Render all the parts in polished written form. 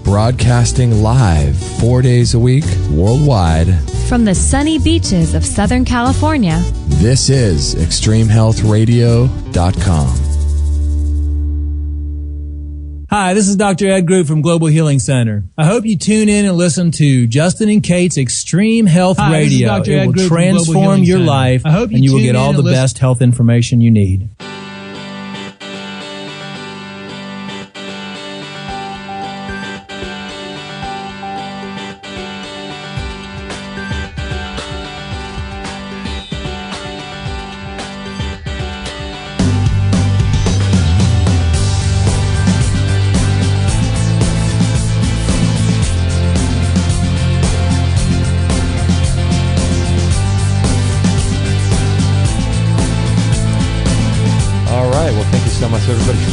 broadcasting live 4 days a week worldwide from the sunny beaches of Southern California. This is ExtremeHealthRadio.com. Hi, this is Dr. Ed Group from Global Healing Center. I hope you tune in and listen to Justin and Kate's Extreme Health Radio. It will transform your life, and you will get all the best health information you need.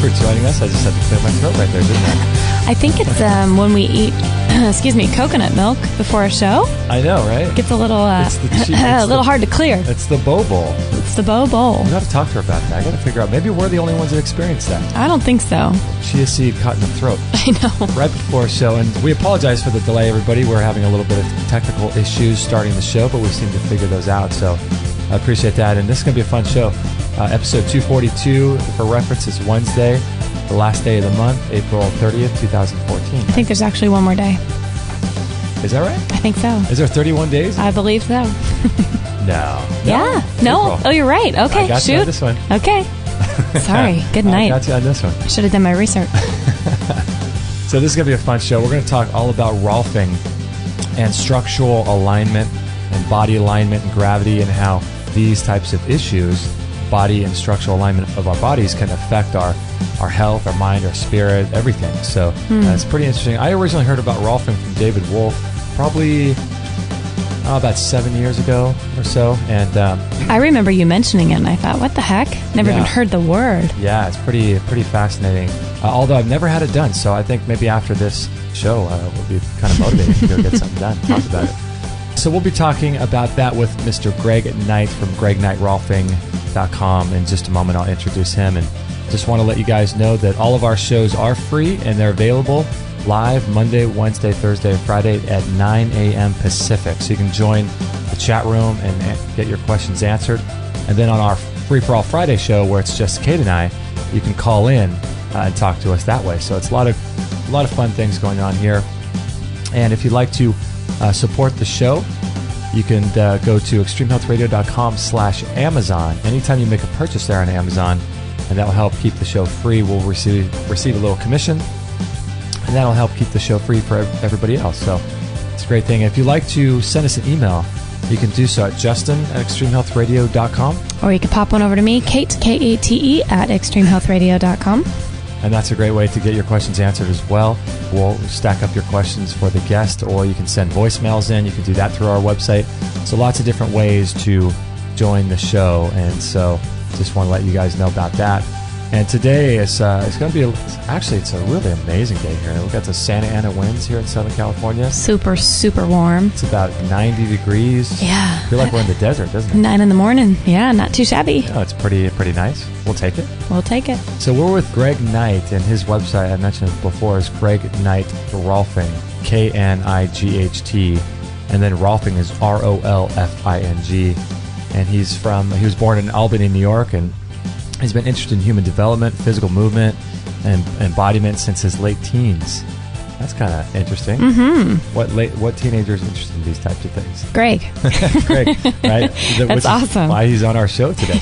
For joining us. I just had to clear my throat right there, didn't I? I think it's when we eat, coconut milk before a show. I know, right? It gets a little, hard to clear. It's the bowl. It's the bowl. We got to talk to her about that. I got to figure out. Maybe we're the only ones that experience that. I don't think so. Chia seed caught in the throat. I know. Right before a show, and we apologize for the delay, everybody. We're having a little bit of technical issues starting the show, but we seem to figure those out. So I appreciate that, and this is going to be a fun show. Episode 242, for reference, is Wednesday, the last day of the month, April 30th, 2014. I think there's actually one more day. Is that right? I think so. Is there 31 days? I believe so. No. Yeah. No. April. Oh, you're right. Okay. I got Shoot. you on this one. Okay. Sorry. Good night. I got you on this one. I should have done my research. So this is going to be a fun show. We're going to talk all about Rolfing and structural alignment and body alignment and gravity and how these types of issues, body and structural alignment of our bodies, can affect our health, our mind, our spirit, everything. So it's pretty interesting. I originally heard about Rolfing from David Wolf probably about 7 years ago or so. And I remember you mentioning it, and I thought, what the heck? Never even heard the word. Yeah, it's pretty fascinating. Although I've never had it done, so I think maybe after this show we'll be kind of motivated to go get something done, talk about it. So we'll be talking about that with Mr. Greg Knight from GregKnightRolfing.com. In just a moment, I'll introduce him. And just want to let you guys know that all of our shows are free, and they're available live Monday, Wednesday, Thursday, and Friday at 9 a.m. Pacific. So you can join the chat room and get your questions answered. And then on our Free For All Friday show, where it's just Kate and I, you can call in and talk to us that way. So it's a lot of fun things going on here. And if you'd like to support the show, you can go to extremehealthradio.com/Amazon. Anytime you make a purchase there on Amazon, and that will help keep the show free. We'll receive a little commission, and that'll help keep the show free for everybody else. So it's a great thing. If you'd like to send us an email, you can do so at justin@extremehealthradio.com. Or you can pop one over to me, Kate, Kate, @extremehealthradio.com. And that's a great way to get your questions answered as well. We'll stack up your questions for the guest, or you can send voicemails in. You can do that through our website. So lots of different ways to join the show. And so just want to let you guys know about that. And today it's going to be, it's a really amazing day here. We've got the Santa Ana winds here in Southern California. Super, super warm. It's about 90 degrees. Yeah. I feel like we're in the desert, doesn't it? 9 in the morning. Yeah, not too shabby. Oh, it's pretty nice. We'll take it. We'll take it. So we're with Greg Knight, and his website, I mentioned it before, is Greg Knight Rolfing, KNIGHT, and then Rolfing is ROLFING. And he was born in Albany, New York, and he's been interested in human development, physical movement, and embodiment since his late teens. That's kind of interesting. Mm-hmm. What teenager is interested in these types of things? Greg. Greg, right? That's awesome. Why he's on our show today.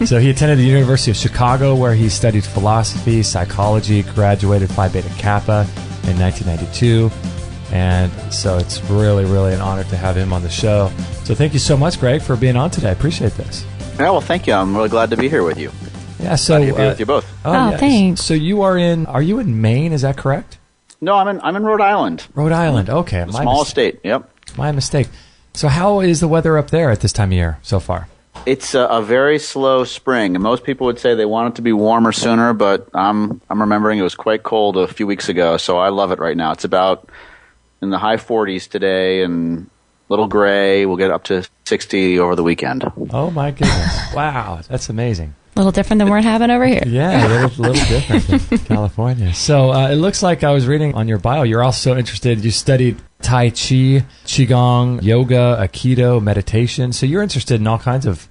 So he attended the University of Chicago, where he studied philosophy, psychology, graduated Phi Beta Kappa in 1992. And so it's really, really an honor to have him on the show. So thank you so much, Greg, for being on today. I appreciate this. Yeah, well, thank you. I'm really glad to be here with you. Yeah, so glad to be with you both. Oh, yes. Thanks. So are you in Maine? Is that correct? No, I'm in Rhode Island. Rhode Island. Okay, small state. Yep. My mistake. So how is the weather up there at this time of year so far? It's a very slow spring. And most people would say they want it to be warmer sooner, but I'm remembering it was quite cold a few weeks ago, so I love it right now. It's about in the high 40s today and a little gray. We'll get up to 60 over the weekend. Oh, my goodness. Wow, that's amazing. A little different than we're having over here. Yeah, a little different in California. So it looks like I was reading on your bio, you're also interested, you studied Tai Chi, Qigong, yoga, Aikido, meditation. So you're interested in all kinds of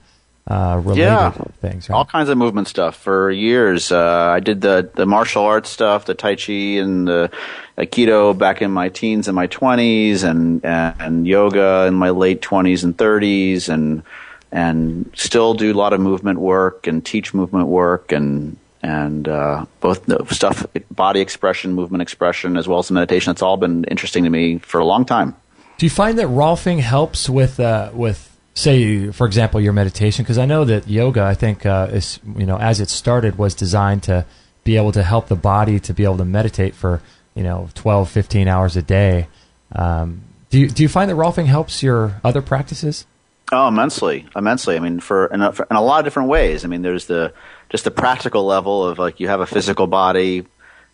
related things, right? All kinds of movement stuff. For years, I did the martial arts stuff, the Tai Chi and the Aikido back in my teens and my 20s, and yoga in my late 20s and 30s, and still do a lot of movement work and teach movement work and both the stuff, body expression, movement expression, as well as meditation. It's all been interesting to me for a long time. Do you find that Rolfing helps with say, for example, your meditation? Because I know that yoga, I think, is, as it started, was designed to be able to help the body to be able to meditate for 12, 15 hours a day. Do you find that Rolfing helps your other practices? Oh, immensely. I mean, in a lot of different ways. I mean, there's just the practical level of, like, you have a physical body,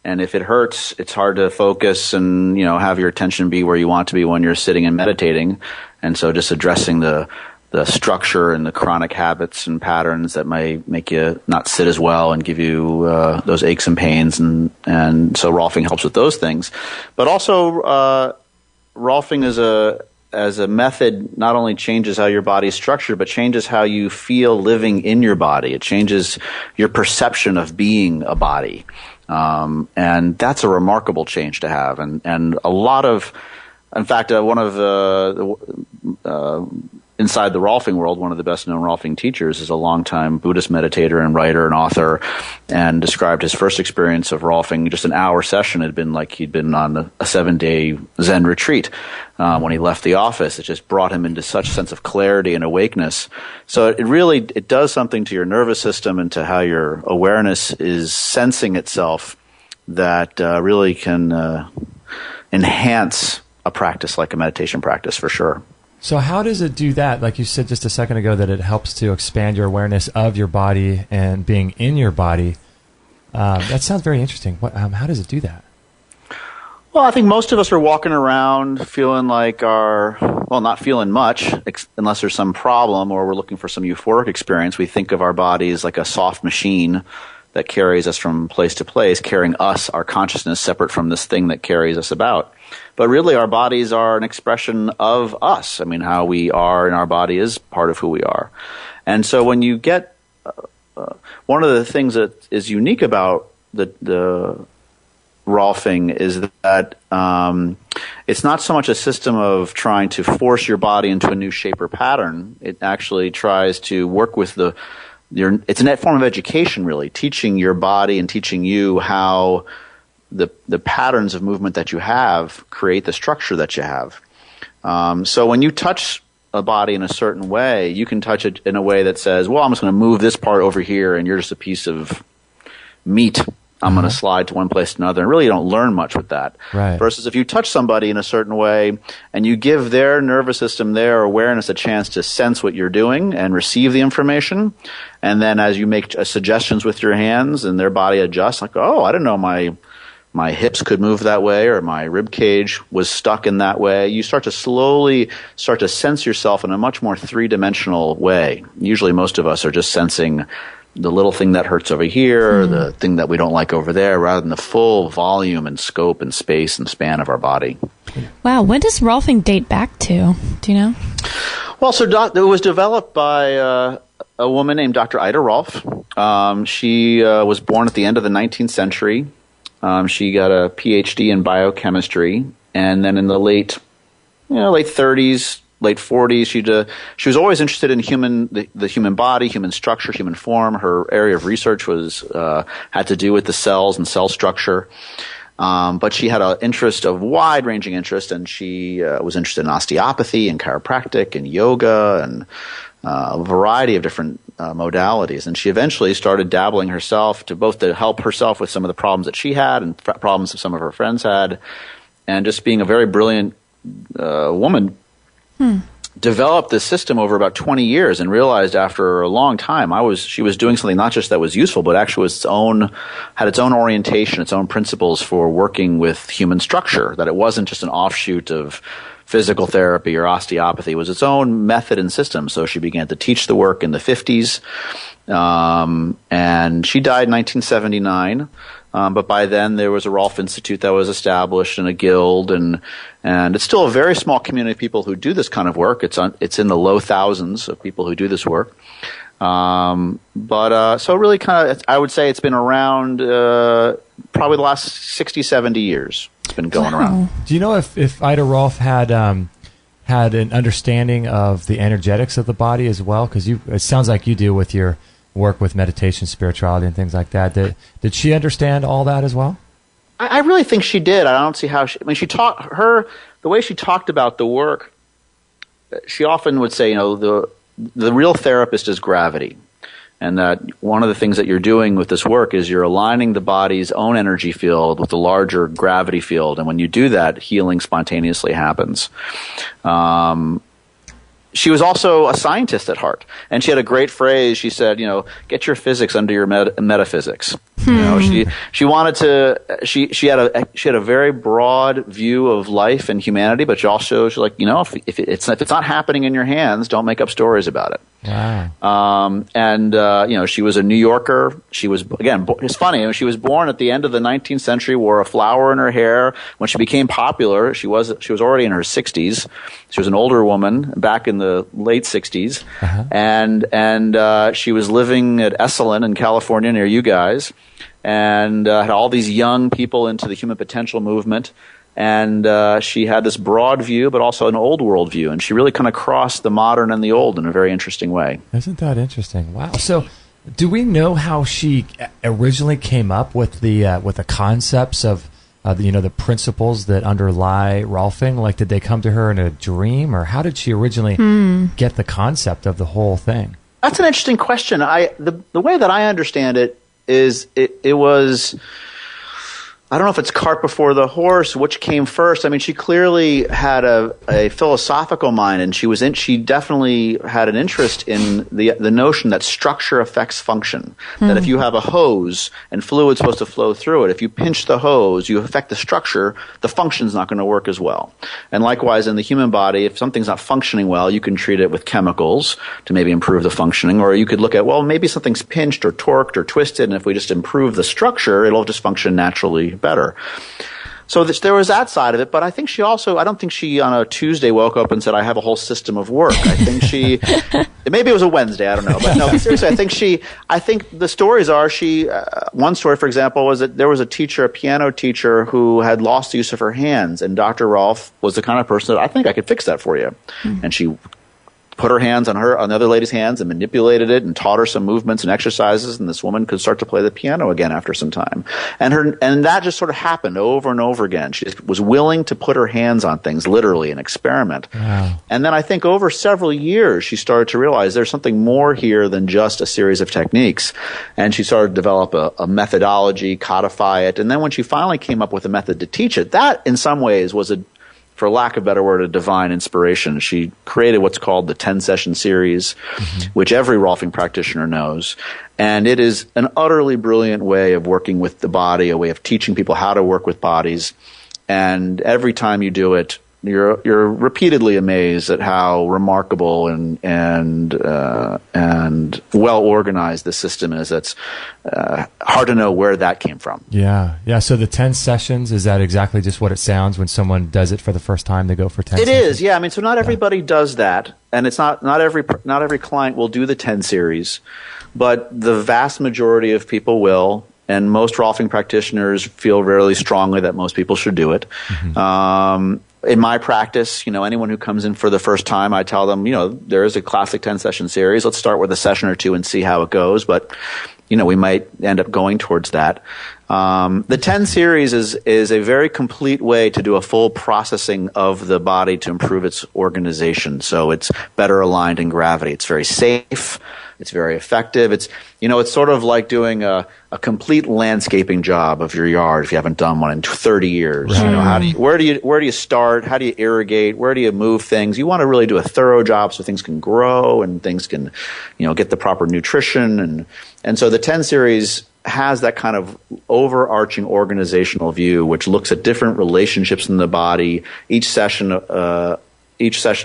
and if it hurts, it's hard to focus and, have your attention be where you want to be when you're sitting and meditating. And so just addressing the structure and the chronic habits and patterns that may make you not sit as well and give you those aches and pains. And so Rolfing helps with those things. But also Rolfing as a method not only changes how your body is structured, but changes how you feel living in your body. It changes your perception of being a body. And that's a remarkable change to have. And a lot of, in fact, one of inside the Rolfing world, one of the best known Rolfing teachers is a longtime Buddhist meditator and writer and author, and described his first experience of Rolfing, just an hour session, had been like he'd been on a 7-day Zen retreat. When he left the office, it just brought him into such a sense of clarity and awakeness. So it does something to your nervous system and to how your awareness is sensing itself that really can enhance a practice like a meditation practice for sure. So how does it do that? Like you said just a second ago, that it helps to expand your awareness of your body and being in your body. That sounds very interesting. How does it do that? Well, I think most of us are walking around feeling like not feeling much, unless there's some problem or we're looking for some euphoric experience. We think of our body as like a soft machine that carries us from place to place, carrying us, our consciousness, separate from this thing that carries us about. But really, our bodies are an expression of us. I mean, how we are in our body is part of who we are. And so when you get one of the things that is unique about the Rolfing is that it's not so much a system of trying to force your body into a new shape or pattern. It actually tries to work with it's a net form of education, really, teaching your body and teaching you how the patterns of movement that you have create the structure that you have. So when you touch a body in a certain way, you can touch it in a way that says, well, I'm just going to move this part over here, and you're just a piece of meat. I'm going to slide to one place to another. And really, you don't learn much with that. Right. Versus if you touch somebody in a certain way and you give their nervous system, their awareness, a chance to sense what you're doing and receive the information. And then as you make suggestions with your hands and their body adjusts, like, oh, I didn't know my hips could move that way, or my rib cage was stuck in that way. You start to slowly sense yourself in a much more three-dimensional way. Usually most of us are just sensing the little thing that hurts over here, the thing that we don't like over there, rather than the full volume and scope and space and span of our body. Wow. When does Rolfing date back to? Do you know? Well, so it was developed by a woman named Dr. Ida Rolf. She was born at the end of the 19th century. She got a PhD in biochemistry, and then in the late 30s, late 40s, she was always interested in the human body, human structure, human form. Her area of research had to do with the cells and cell structure. But she had a wide-ranging interest, and she was interested in osteopathy and chiropractic and yoga and a variety of different modalities. And she eventually started dabbling herself to help herself with some of the problems that she had and problems that some of her friends had. And just being a very brilliant woman, developed this system over about 20 years and realized after a long time she was doing something not just that was useful, but actually had its own orientation, its own principles for working with human structure, that it wasn't just an offshoot of physical therapy or osteopathy. It was its own method and system. So she began to teach the work in the 50s. And she died in 1979. But by then there was a Rolf Institute that was established and a guild, and it's still a very small community of people who do this kind of work. It's in the low thousands of people who do this work. So really kind of, I would say it's been around, probably the last 60, 70 years. It's been going around. Do you know if Ida Rolf had an understanding of the energetics of the body as well? Because it sounds like you do with your work with meditation, spirituality, and things like that. Did she understand all that as well? I really think she did. I don't see how the way she talked about the work, she often would say, the real therapist is gravity. And that one of the things that you're doing with this work is you're aligning the body's own energy field with the larger gravity field. And when you do that, healing spontaneously happens. She was also a scientist at heart, and she had a great phrase. She said, get your physics under your metaphysics. She wanted to. She had a very broad view of life and humanity, but she also was like, if it's not happening in your hands, don't make up stories about it. Wow. She was a New Yorker. She was, again, it's funny. She was born at the end of the 19th century, wore a flower in her hair. When she became popular, she was already in her 60s. She was an older woman back in the late 60s. Uh-huh. And she was living at Esalen in California near you guys, and had all these young people into the human potential movement. And she had this broad view, but also an old world view. And she really kind of crossed the modern and the old in a very interesting way. Isn't that interesting? Wow. So do we know how she originally came up with the concepts of the principles that underlie Rolfing? Like, did they come to her in a dream, or how did she originally get the concept of the whole thing? That's an interesting question. The way that I understand it is it was, I don't know if it's cart before the horse, which came first. I mean, she clearly had a philosophical mind, and she definitely had an interest in the notion that structure affects function. That if you have a hose and fluid's supposed to flow through it, if you pinch the hose, you affect the structure, the function's not going to work as well. And likewise, in the human body, if something's not functioning well, you can treat it with chemicals to maybe improve the functioning, or you could look at, well, maybe something's pinched or torqued or twisted, and if we just improve the structure, it'll just function naturally better. So there was that side of it, but I think I don't think she on a Tuesday woke up and said, I have a whole system of work. I think maybe it was a Wednesday, I don't know. But no, seriously, I think the stories are one story, for example, was that there was a piano teacher who had lost the use of her hands, and Dr. Rolf was the kind of person that, I think I could fix that for you. And she put her hands on the other lady's hands and manipulated it and taught her some movements and exercises, and this woman could start to play the piano again after some time. And that just sort of happened over and over again. She was willing to put her hands on things, literally, and experiment. Wow. And then I think over several years, she started to realize there's something more here than just a series of techniques. And she started to develop a methodology, codify it. And then when she finally came up with a method to teach it, that in some ways was for lack of a better word, a divine inspiration. She created what's called the 10-session series, which every Rolfing practitioner knows. And it is an utterly brilliant way of working with the body, a way of teaching people how to work with bodies. And every time you do it, you're repeatedly amazed at how remarkable and well organized the system is. It's hard to know where that came from. Yeah. So the 10 sessions, is that exactly just what it sounds when someone does it for the first time? They go for 10 It sessions? is, yeah. I mean, so not everybody does that, and it's not every client will do the 10 series, but the vast majority of people will. And most Rolfing practitioners feel really strongly that most people should do it. In my practice, anyone who comes in for the first time, I tell them, there is a classic 10-session series. Let's start with a session or two and see how it goes. But, we might end up going towards that. The 10 series is a very complete way to do a full processing of the body to improve its organization. So it's better aligned in gravity. It's very safe. It's very effective. It's sort of like doing a complete landscaping job of your yard if you haven't done one in 30 years. Right. Where do you start? How do you irrigate? Where do you move things? You want to really do a thorough job so things can grow and things can, get the proper nutrition. And so the 10 series has that kind of overarching organizational view, which looks at different relationships in the body. Each session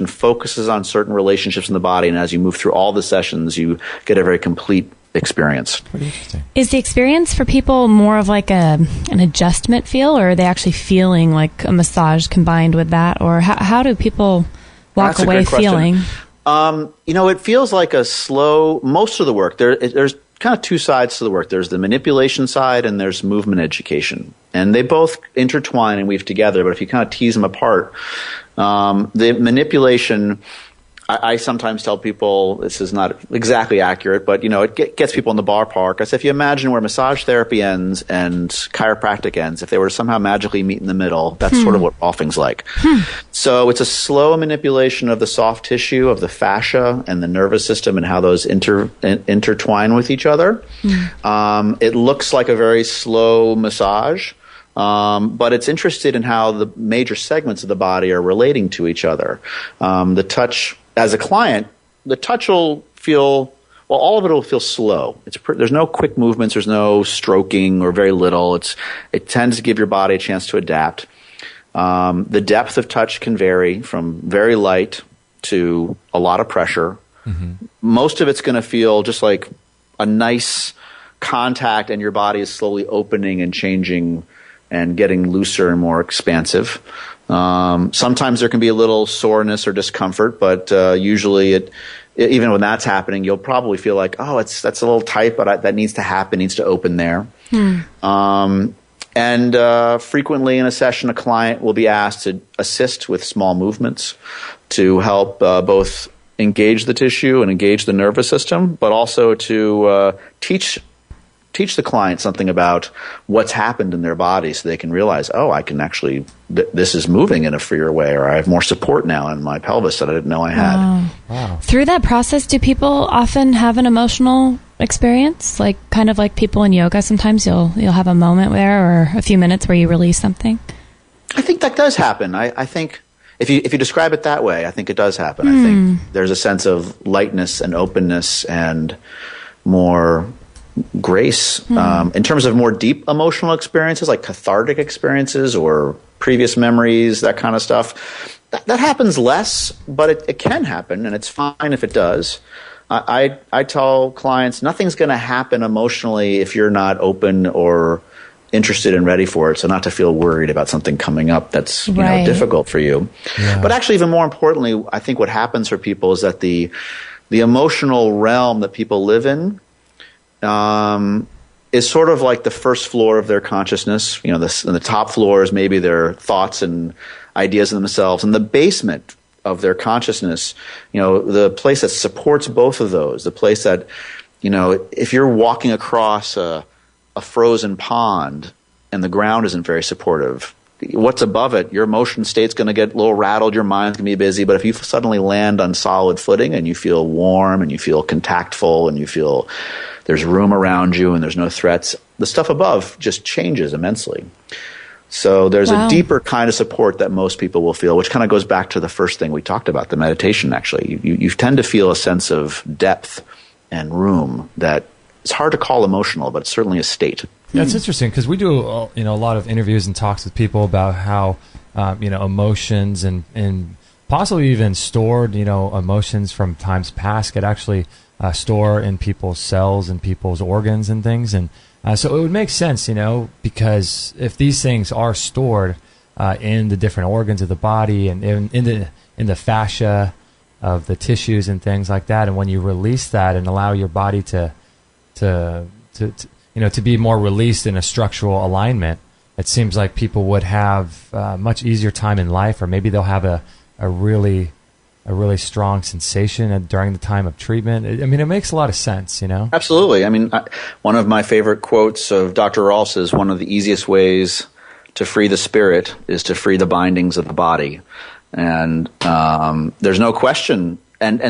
focuses on certain relationships in the body, and as you move through all the sessions, you get a very complete experience. Pretty interesting. Is the experience for people more of like an adjustment feel, or are they actually feeling like a massage combined with that, or how do people walk away feeling? It feels like a slow, most of the work, there's kind of two sides to the work. There's the manipulation side and there's movement education. And they both intertwine and weave together, but if you kind of tease them apart, the manipulation, I sometimes tell people, this is not exactly accurate, but it gets people in the ballpark. I say, if you imagine where massage therapy ends and chiropractic ends, if they were to somehow magically meet in the middle, that's sort of what Rolfing's like. So it's a slow manipulation of the soft tissue, of the fascia and the nervous system and how those intertwine with each other. It looks like a very slow massage. But it's interested in how the major segments of the body are relating to each other. The touch, as a client, the touch will feel, well, all of it will feel slow. There's no quick movements, there's no stroking or very little. It tends to give your body a chance to adapt. The depth of touch can vary from very light to a lot of pressure. Most of it's going to feel just like a nice contact, and your body is slowly opening and changing and getting looser and more expansive. Sometimes there can be a little soreness or discomfort, but usually even when that's happening, you'll probably feel like, oh, that's a little tight, but that needs to happen, needs to open there. And frequently in a session, a client will be asked to assist with small movements to help both engage the tissue and engage the nervous system, but also to teach the client something about what's happened in their body so they can realize, oh, I can actually, this is moving in a freer way, or I have more support now in my pelvis that I didn't know I had. Wow. Through that process, do people often have an emotional experience? Like kind of like people in yoga, sometimes you'll have a moment there or a few minutes where you release something? I think that does happen. I think if you describe it that way, I think it does happen. I think there's a sense of lightness and openness and more grace. In terms of more deep emotional experiences, like cathartic experiences or previous memories, that kind of stuff, that happens less, but it can happen, and it's fine if it does. I tell clients, nothing's going to happen emotionally if you're not open or interested and ready for it, so not to feel worried about something coming up that's difficult for you. But actually, even more importantly, I think what happens for people is that the emotional realm that people live in is sort of like the first floor of their consciousness. And the top floor is maybe their thoughts and ideas in themselves, and the basement of their consciousness, the place that supports both of those, the place that, if you're walking across a frozen pond and the ground isn't very supportive, what's above it, your emotion state's going to get a little rattled, your mind's going to be busy, but if you suddenly land on solid footing and you feel warm and you feel contactful and you feel there's room around you and there's no threats, the stuff above just changes immensely. So there's a deeper kind of support that most people will feel, which kind of goes back to the first thing we talked about, the meditation actually. You tend to feel a sense of depth and room that it's hard to call emotional, but it's certainly a state. Yeah, it's interesting because we do a lot of interviews and talks with people about how emotions and possibly even stored emotions from times past could actually store in people's cells and people's organs and things, and so it would make sense, because if these things are stored in the different organs of the body and in the fascia of the tissues and things like that, and when you release that and allow your body to be more released in a structural alignment, it seems like people would have a much easier time in life, or maybe they'll have a really strong sensation during the time of treatment. It makes a lot of sense, Absolutely. One of my favorite quotes of Dr. Rolf's is, one of the easiest ways to free the spirit is to free the bindings of the body. And there's no question. And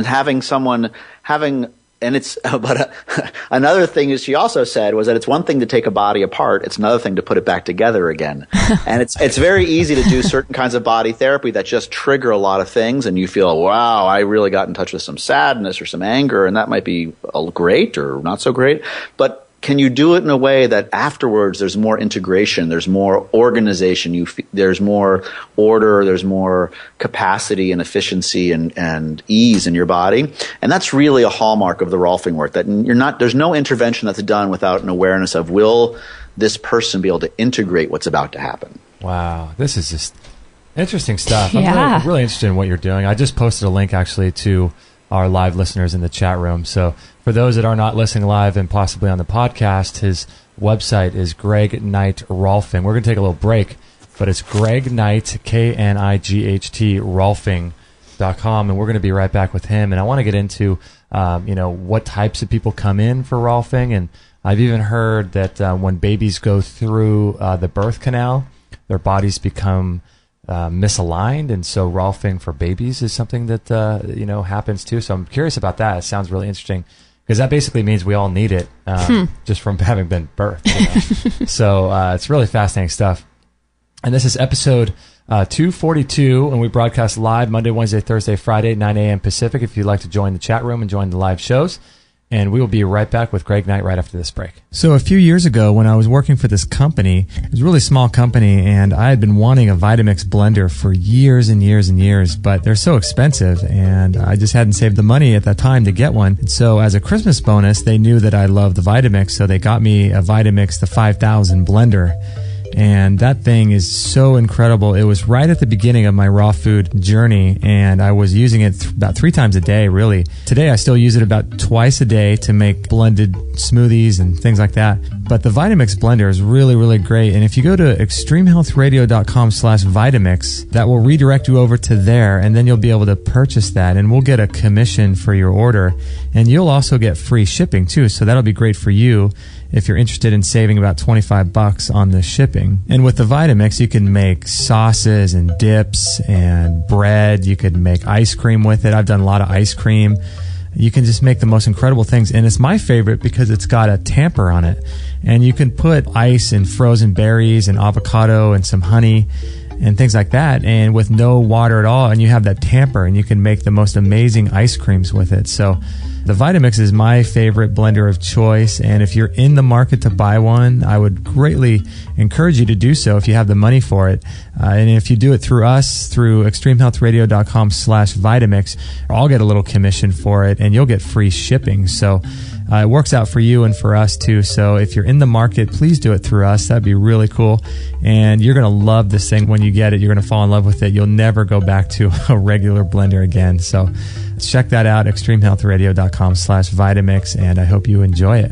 another thing is, she also said, was that it's one thing to take a body apart, it's another thing to put it back together again. And it's very easy to do certain kinds of body therapy that just trigger a lot of things, and you feel, wow, I really got in touch with some sadness or some anger, and that might be great or not so great. But can you do it in a way that afterwards there's more integration, there's more organization, there's more order, there's more capacity and efficiency and ease in your body? And that's really a hallmark of the Rolfing work, that there's no intervention that's done without an awareness of, will this person be able to integrate what's about to happen? Wow, this is just interesting stuff. Yeah. I'm really interested in what you're doing. I just posted a link actually to our live listeners in the chat room. So for those that are not listening live and possibly on the podcast, his website is Greg Knight Rolfing. We're going to take a little break, but it's Greg Knight, Knight, Rolfing.com, and we're going to be right back with him. And I want to get into, what types of people come in for Rolfing. And I've even heard that when babies go through the birth canal, their bodies become misaligned, and so Rolfing for babies is something that happens too. So I'm curious about that. It sounds really interesting, because that basically means we all need it just from having been birthed. So it's really fascinating stuff. And this is episode 242, and we broadcast live Monday, Wednesday, Thursday, Friday, 9 a.m. Pacific. If you'd like to join the chat room and join the live shows. And we will be right back with Greg Knight right after this break. So a few years ago, when I was working for this company, it was a really small company, and I had been wanting a Vitamix blender for years and years and years, but they're so expensive, and I just hadn't saved the money at that time to get one. And so as a Christmas bonus, they knew that I loved the Vitamix, so they got me a Vitamix, the 5000 blender. And that thing is so incredible. It was right at the beginning of my raw food journey, and I was using it about 3 times a day, really. Today, I still use it about twice a day to make blended smoothies and things like that. But the Vitamix blender is really, really great. And if you go to extremehealthradio.com/Vitamix, that will redirect you over to there, and then you'll be able to purchase that, and we'll get a commission for your order. And you'll also get free shipping, too, so that'll be great for you if you're interested in saving about $25 on the shipping. And with the Vitamix, you can make sauces and dips and bread. You could make ice cream with it. I've done a lot of ice cream. You can just make the most incredible things. And it's my favorite because it's got a tamper on it. And you can put ice and frozen berries and avocado and some honey and things like that, and with no water at all, and you have that tamper, and you can make the most amazing ice creams with it. So the Vitamix is my favorite blender of choice, and if you're in the market to buy one, I would greatly encourage you to do so if you have the money for it. And if you do it through us, through extremehealthradio.com/Vitamix, I'll get a little commission for it, and you'll get free shipping. So it works out for you and for us too. So if you're in the market, please do it through us. That'd be really cool. And you're going to love this thing when you get it. You're going to fall in love with it. You'll never go back to a regular blender again. So check that out, extremehealthradio.com/Vitamix, and I hope you enjoy it.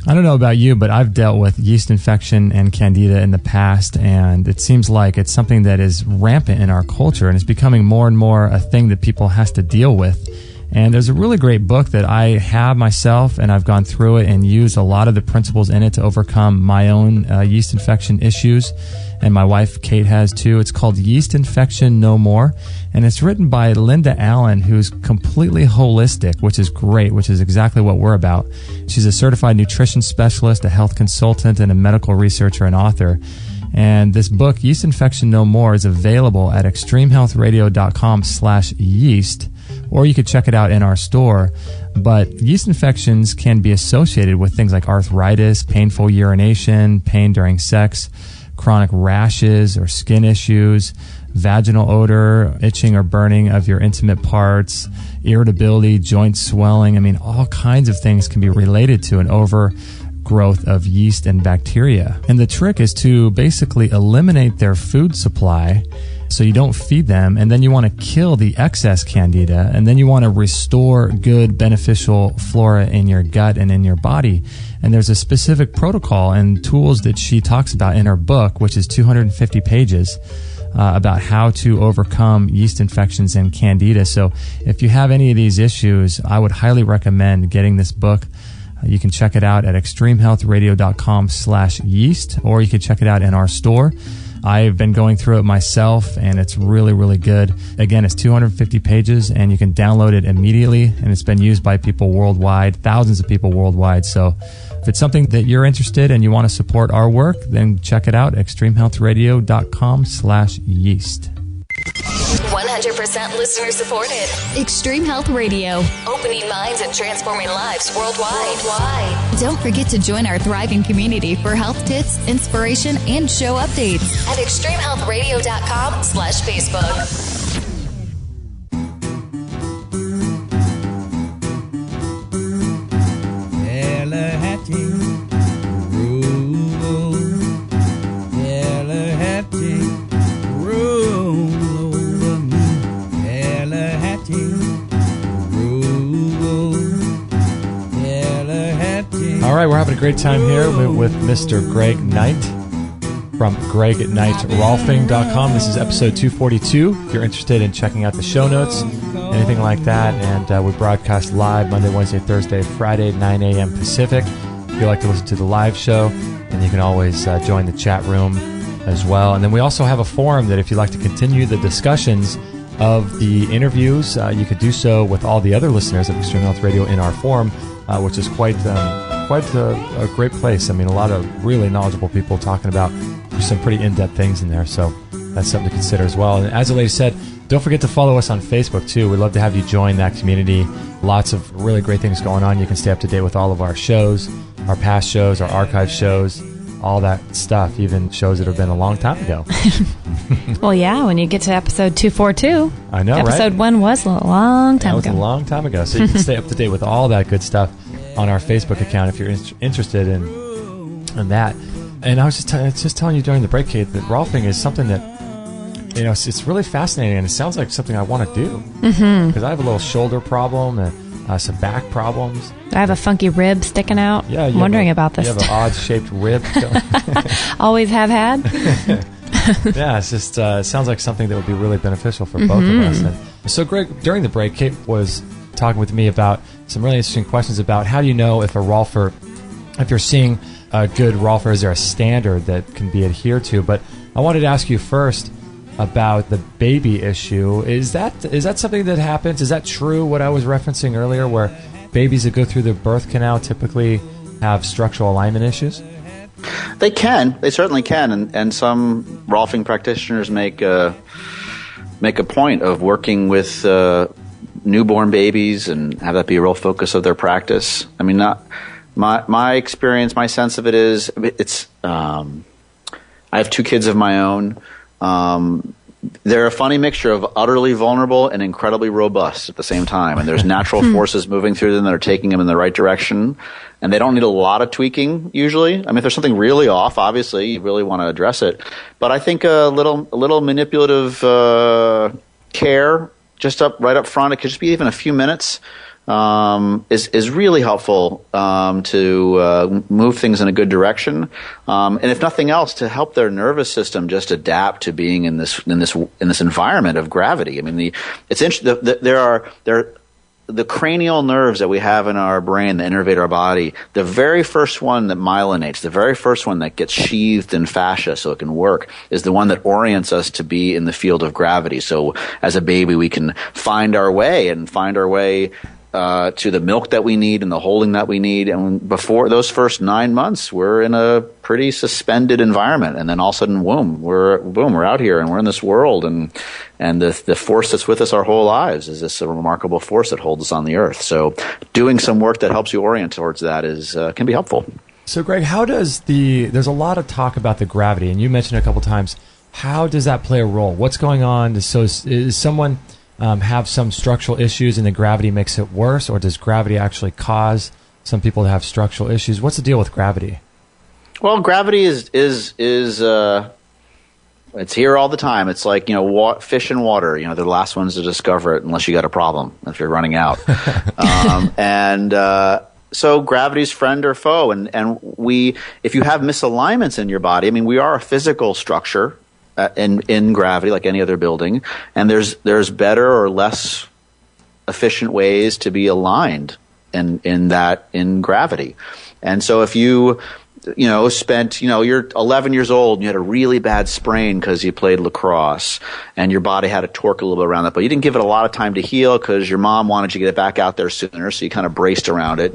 I don't know about you, but I've dealt with yeast infection and candida in the past, and it seems like it's something that is rampant in our culture, and it's becoming more and more a thing that people have to deal with. And there's a really great book that I have myself, and I've gone through it and used a lot of the principles in it to overcome my own yeast infection issues. And my wife, Kate, has too. It's called Yeast Infection No More. And it's written by Linda Allen, who's completely holistic, which is great, which is exactly what we're about. She's a certified nutrition specialist, a health consultant, and a medical researcher and author. And this book, Yeast Infection No More, is available at extremehealthradio.com/yeast, or you could check it out in our store. But yeast infections can be associated with things like arthritis, painful urination, pain during sex, chronic rashes or skin issues, vaginal odor, itching or burning of your intimate parts, irritability, joint swelling. I mean, all kinds of things can be related to an overgrowth of yeast and bacteria. And the trick is to basically eliminate their food supply so you don't feed them, and then you want to kill the excess candida, and then you want to restore good beneficial flora in your gut and in your body. And there's a specific protocol and tools that she talks about in her book, which is 250 pages, about how to overcome yeast infections and candida. So if you have any of these issues, I would highly recommend getting this book. You can check it out at extremehealthradio.com/yeast, or you can check it out in our store. I've been going through it myself, and it's really, really good. Again, it's 250 pages, and you can download it immediately, and it's been used by people worldwide, thousands of people worldwide. So if it's something that you're interested in and you want to support our work, then check it out, extremehealthradio.com/yeast. 100 100% listener supported. Extreme Health Radio. Opening minds and transforming lives worldwide. Don't forget to join our thriving community for health tips, inspiration, and show updates at extremehealthradio.com/Facebook. All right, we're having a great time here with Mr. Greg Knight from GregKnightRolfing.com. This is episode 242. If you're interested in checking out the show notes, anything like that, and we broadcast live Monday, Wednesday, Thursday, Friday, 9 a.m. Pacific. If you like to listen to the live show, and you can always join the chat room as well. And then we also have a forum that if you'd like to continue the discussions of the interviews, you could do so with all the other listeners of Extreme Health Radio in our forum, which is quite a great place. I mean, a lot of really knowledgeable people talking about some pretty in-depth things in there, so that's something to consider as well. And as the lady said, don't forget to follow us on Facebook too. We'd love to have you join that community. Lots of really great things going on. You can stay up to date with all of our shows, our past shows, our archive shows, all that stuff, even shows that have been a long time ago. Well, yeah, when you get to episode 242. I know, episode right? 1 was a long time ago. That was a long time ago. So you can stay up to date with all that good stuff on our Facebook account if you're interested in that. And I was just telling you during the break, Kate, that Rolfing is something that, you know, it's really fascinating, and it sounds like something I want to do. Because I have a little shoulder problem and some back problems. I have a funky rib sticking out. Yeah, I'm wondering about this. You have an odd-shaped rib. Always have had. Yeah, it's just it sounds like something that would be really beneficial for both of us. And so, Greg, during the break, Kate was talking with me about some really interesting questions about how do you know if a Rolfer, if you're seeing a good Rolfer, is there a standard that can be adhered to? But I wanted to ask you first about the baby issue. Is that something that happens? Is that true, what I was referencing earlier, where babies that go through the birth canal typically have structural alignment issues? They can. They certainly can. And some Rolfing practitioners make a point of working with newborn babies and have that be a real focus of their practice. I mean, not my experience, my sense of it is it's. I have 2 kids of my own. They're a funny mixture of utterly vulnerable and incredibly robust at the same time. And there's natural forces moving through them that are taking them in the right direction. And they don't need a lot of tweaking usually. I mean, if there's something really off, obviously you really want to address it. But I think a little manipulative care just right up front, it could just be even a few minutes, is really helpful to move things in a good direction, and if nothing else, to help their nervous system just adapt to being in this environment of gravity. I mean, it's interesting. The cranial nerves that we have in our brain that innervate our body. The very first one that myelinates, the very first one that gets sheathed in fascia so it can work, is the one that orients us to be in the field of gravity. So as a baby, we can find our way to the milk that we need and the holding that we need. And before those first 9 months, we're in a pretty suspended environment. And then all of a sudden, we're out here and we're in this world. And the force that's with us our whole lives is this remarkable force that holds us on the earth. So doing some work that helps you orient towards that can be helpful. So Greg, there's a lot of talk about the gravity, and you mentioned it a couple times. How does that play a role? What's going on? So is someone have some structural issues and the gravity makes it worse, or does gravity actually cause some people to have structural issues? What's the deal with gravity? Well, gravity is it's here all the time. It's like, fish in water. They're the last ones to discover it unless you got a problem, if you're running out. So gravity's friend or foe. And if you have misalignments in your body, I mean, we are a physical structure in gravity, like any other building, and there's better or less efficient ways to be aligned in gravity. And so if you you're 11 years old and you had a really bad sprain because you played lacrosse and your body had to torque a little bit around that, but you didn't give it a lot of time to heal because your mom wanted you to get back out there sooner, so you kind of braced around it.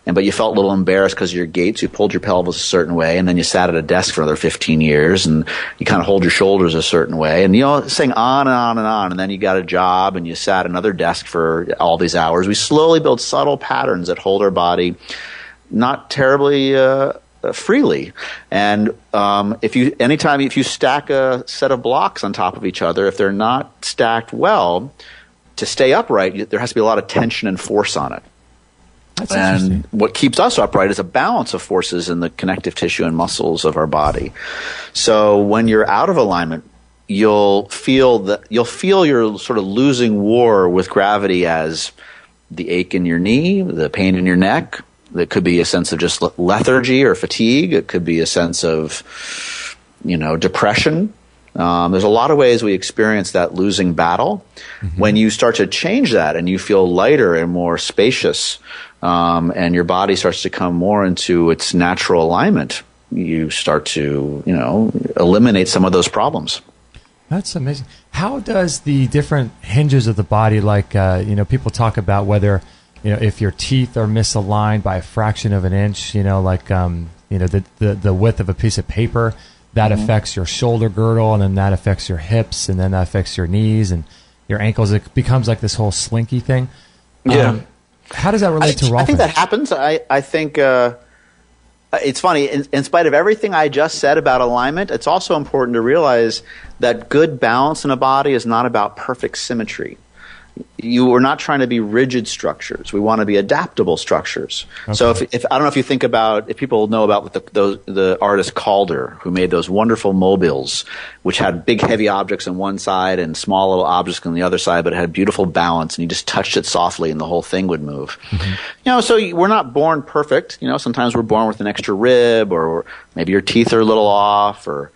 But you felt a little embarrassed because of your gait, so you pulled your pelvis a certain way, and then you sat at a desk for another 15 years and you kind of hold your shoulders a certain way, and saying on and on and on, and then you got a job and you sat at another desk for all these hours. We slowly build subtle patterns that hold our body not terribly freely. And if you stack a set of blocks on top of each other, if they're not stacked well, to stay upright, there has to be a lot of tension and force on it. And what keeps us upright is a balance of forces in the connective tissue and muscles of our body. So when you're out of alignment, you'll feel you're sort of losing war with gravity as the ache in your knee, the pain in your neck. It could be a sense of just lethargy or fatigue. It could be a sense of, depression. There's a lot of ways we experience that losing battle. Mm-hmm. When you start to change that and you feel lighter and more spacious, and your body starts to come more into its natural alignment, you start to, eliminate some of those problems. That's amazing. How does the different hinges of the body, people talk about whether, if your teeth are misaligned by a fraction of an inch, the width of a piece of paper, that affects your shoulder girdle, and then that affects your hips, and then that affects your knees and your ankles. It becomes like this whole slinky thing. Yeah. How does that relate to Rolfing? I think that happens. I think it's funny. In spite of everything I just said about alignment, it's also important to realize that good balance in a body is not about perfect symmetry. We're not trying to be rigid structures. We want to be adaptable structures. Okay. So if I don't know if you think about, if people know about the artist Calder, who made those wonderful mobiles, which had big heavy objects on one side and small little objects on the other side, but it had beautiful balance, and you just touched it softly and the whole thing would move. Mm-hmm. So we're not born perfect. Sometimes we're born with an extra rib, or maybe your teeth are a little off, or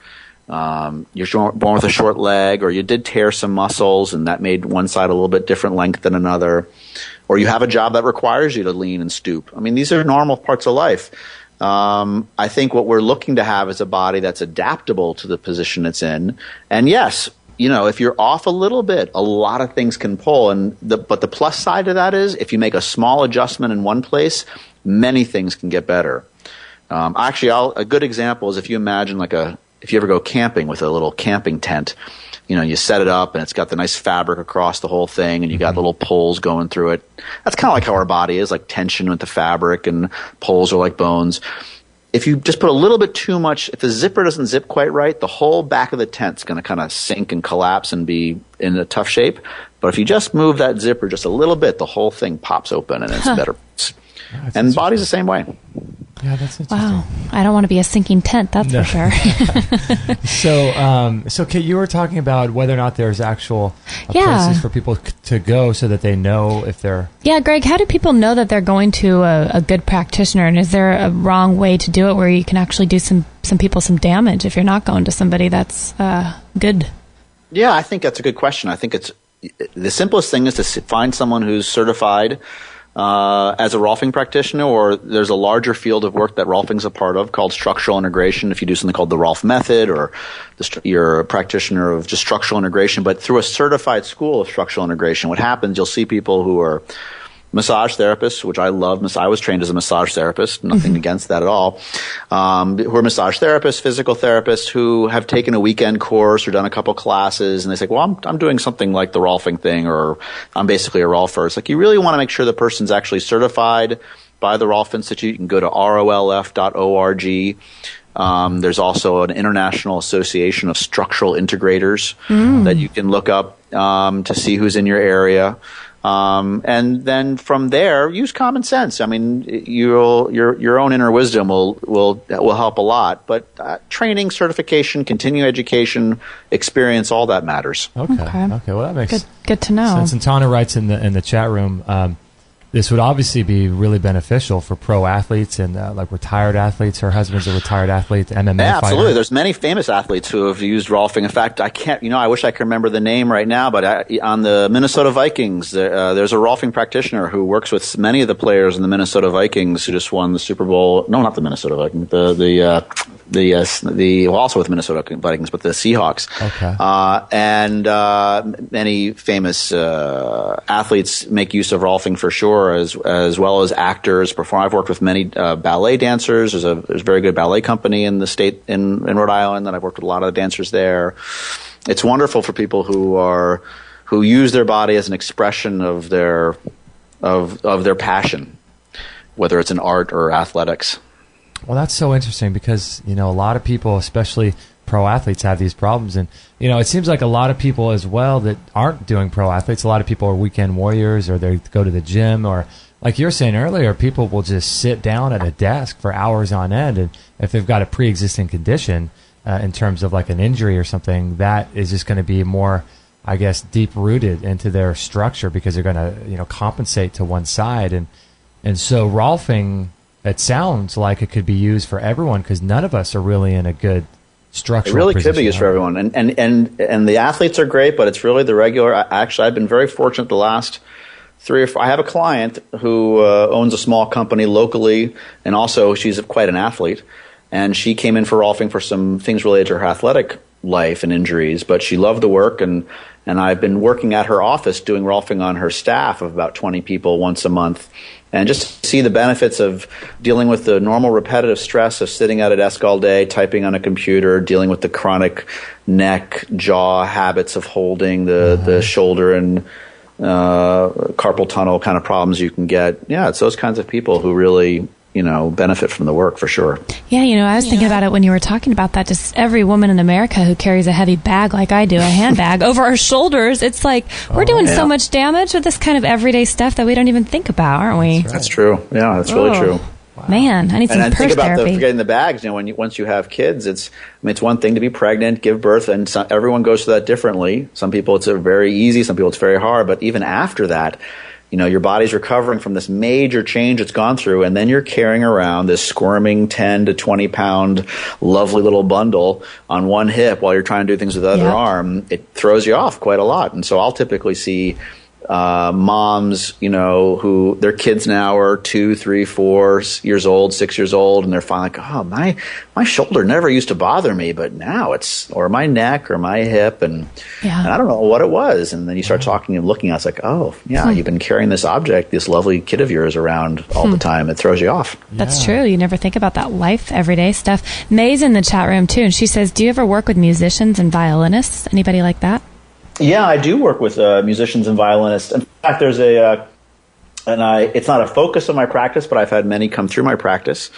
you're born with a short leg, or you did tear some muscles and that made one side a little bit different length than another, or you have a job that requires you to lean and stoop. I mean, these are normal parts of life. I think what we're looking to have is a body that's adaptable to the position it's in. And yes, if you're off a little bit, a lot of things can pull. But the plus side to that is if you make a small adjustment in one place, many things can get better. A good example is if you imagine if you ever go camping with a little camping tent, you set it up and it's got the nice fabric across the whole thing and you got little poles going through it. That's kind of like how our body is, like tension with the fabric, and poles are like bones. If you just put a little bit too much, if the zipper doesn't zip quite right, the whole back of the tent's going to kind of sink and collapse and be in a tough shape. But if you just move that zipper just a little bit, the whole thing pops open and it's better. And the body's the same way. Yeah, that's interesting. Wow. I don't want to be a sinking tent, that's for sure. So Kate, you were talking about whether or not there's actual places for people to go so that they know if they're... Yeah, Greg, how do people know that they're going to a good practitioner? And is there a wrong way to do it where you can actually do some people some damage if you're not going to somebody that's good? Yeah, I think that's a good question. I think the simplest thing is to find someone who's certified as a Rolfing practitioner, or there's a larger field of work that Rolfing's a part of called structural integration. If you do something called the Rolf method, or you're a practitioner of just structural integration, but through a certified school of structural integration, what happens, you'll see people who are massage therapists, which I love. I was trained as a massage therapist, nothing against that at all, who are massage therapists, physical therapists who have taken a weekend course or done a couple classes, and they say, well, I'm doing something like the Rolfing thing, or I'm basically a Rolfer. It's like you really want to make sure the person's actually certified by the Rolf Institute. You can go to rolf.org. There's also an International Association of Structural Integrators that you can look up to see who's in your area. And then from there, use common sense. I mean, your own inner wisdom will help a lot. But training, certification, continuing education, experience, all that matters. Okay. Well, that makes good to know. sense. And Tana writes in the chat room, this would obviously be really beneficial for pro athletes and like retired athletes. Her husband's a retired athlete, MMA yeah, absolutely. fighter. There's many famous athletes who have used Rolfing. In fact, I can't, I wish I could remember the name right now, but on the Minnesota Vikings, there's a Rolfing practitioner who works with many of the players in the Minnesota Vikings who just won the Super Bowl. No, not the Minnesota Vikings. Also with Minnesota Vikings, but the Seahawks. Okay. And many famous athletes make use of Rolfing for sure, as well as actors. I've worked with many ballet dancers. There's a very good ballet company in the state in Rhode Island, and I've worked with a lot of the dancers there. It's wonderful for people who use their body as an expression of their passion, whether it's in art or athletics. Well, that's so interesting because, a lot of people, especially pro athletes, have these problems. And, it seems like a lot of people as well that aren't doing pro athletes, a lot of people are weekend warriors or they go to the gym or, like you were saying earlier, people will just sit down at a desk for hours on end. And if they've got a pre-existing condition in terms of like an injury or something, that is just going to be more, I guess, deep-rooted into their structure because they're going to, compensate to one side. And so Rolfing, it sounds like it could be used for everyone because none of us are really in a good structural position. It really position. could be used for everyone. And the athletes are great, but it's really the regular. Actually, I've been very fortunate the last 3 or 4. I have a client who owns a small company locally, and also she's quite an athlete. And she came in for Rolfing for some things related to her athletic life and injuries, but she loved the work, and I've been working at her office doing Rolfing on her staff of about 20 people once a month. And just to see the benefits of dealing with the normal repetitive stress of sitting at a desk all day, typing on a computer, dealing with the chronic neck, jaw habits of holding the shoulder and carpal tunnel kind of problems you can get. Yeah, it's those kinds of people who really benefit from the work for sure. Yeah, I was thinking about it when you were talking about that. Just every woman in America who carries a heavy bag like I do, a handbag, over our shoulders, it's like we're doing so much damage with this kind of everyday stuff that we don't even think about, aren't we? That's true. Yeah, that's really true. Wow. Man, I need some purse think about therapy. Forgetting the bags. Once you have kids, it's one thing to be pregnant, give birth, and everyone goes through that differently. Some people it's very easy, some people it's very hard. But even after that, your body's recovering from this major change it's gone through, and then you're carrying around this squirming 10 to 20 pound lovely little bundle on one hip while you're trying to do things with the other arm. It throws you off quite a lot. And so I'll typically see moms, who their kids now are 2, 3, 4 years old, 6 years old, and they're finally like, oh, my shoulder never used to bother me, but now or my neck or my hip, and I don't know what it was. And then you start talking and looking, it's like, oh, yeah, you've been carrying this object, this lovely kid of yours around all the time. It throws you off. That's true. You never think about that life, everyday stuff. May's in the chat room, too, and she says, do you ever work with musicians and violinists? Anybody like that? Yeah, I do work with musicians and violinists. In fact, there's it's not a focus of my practice, but I've had many come through my practice.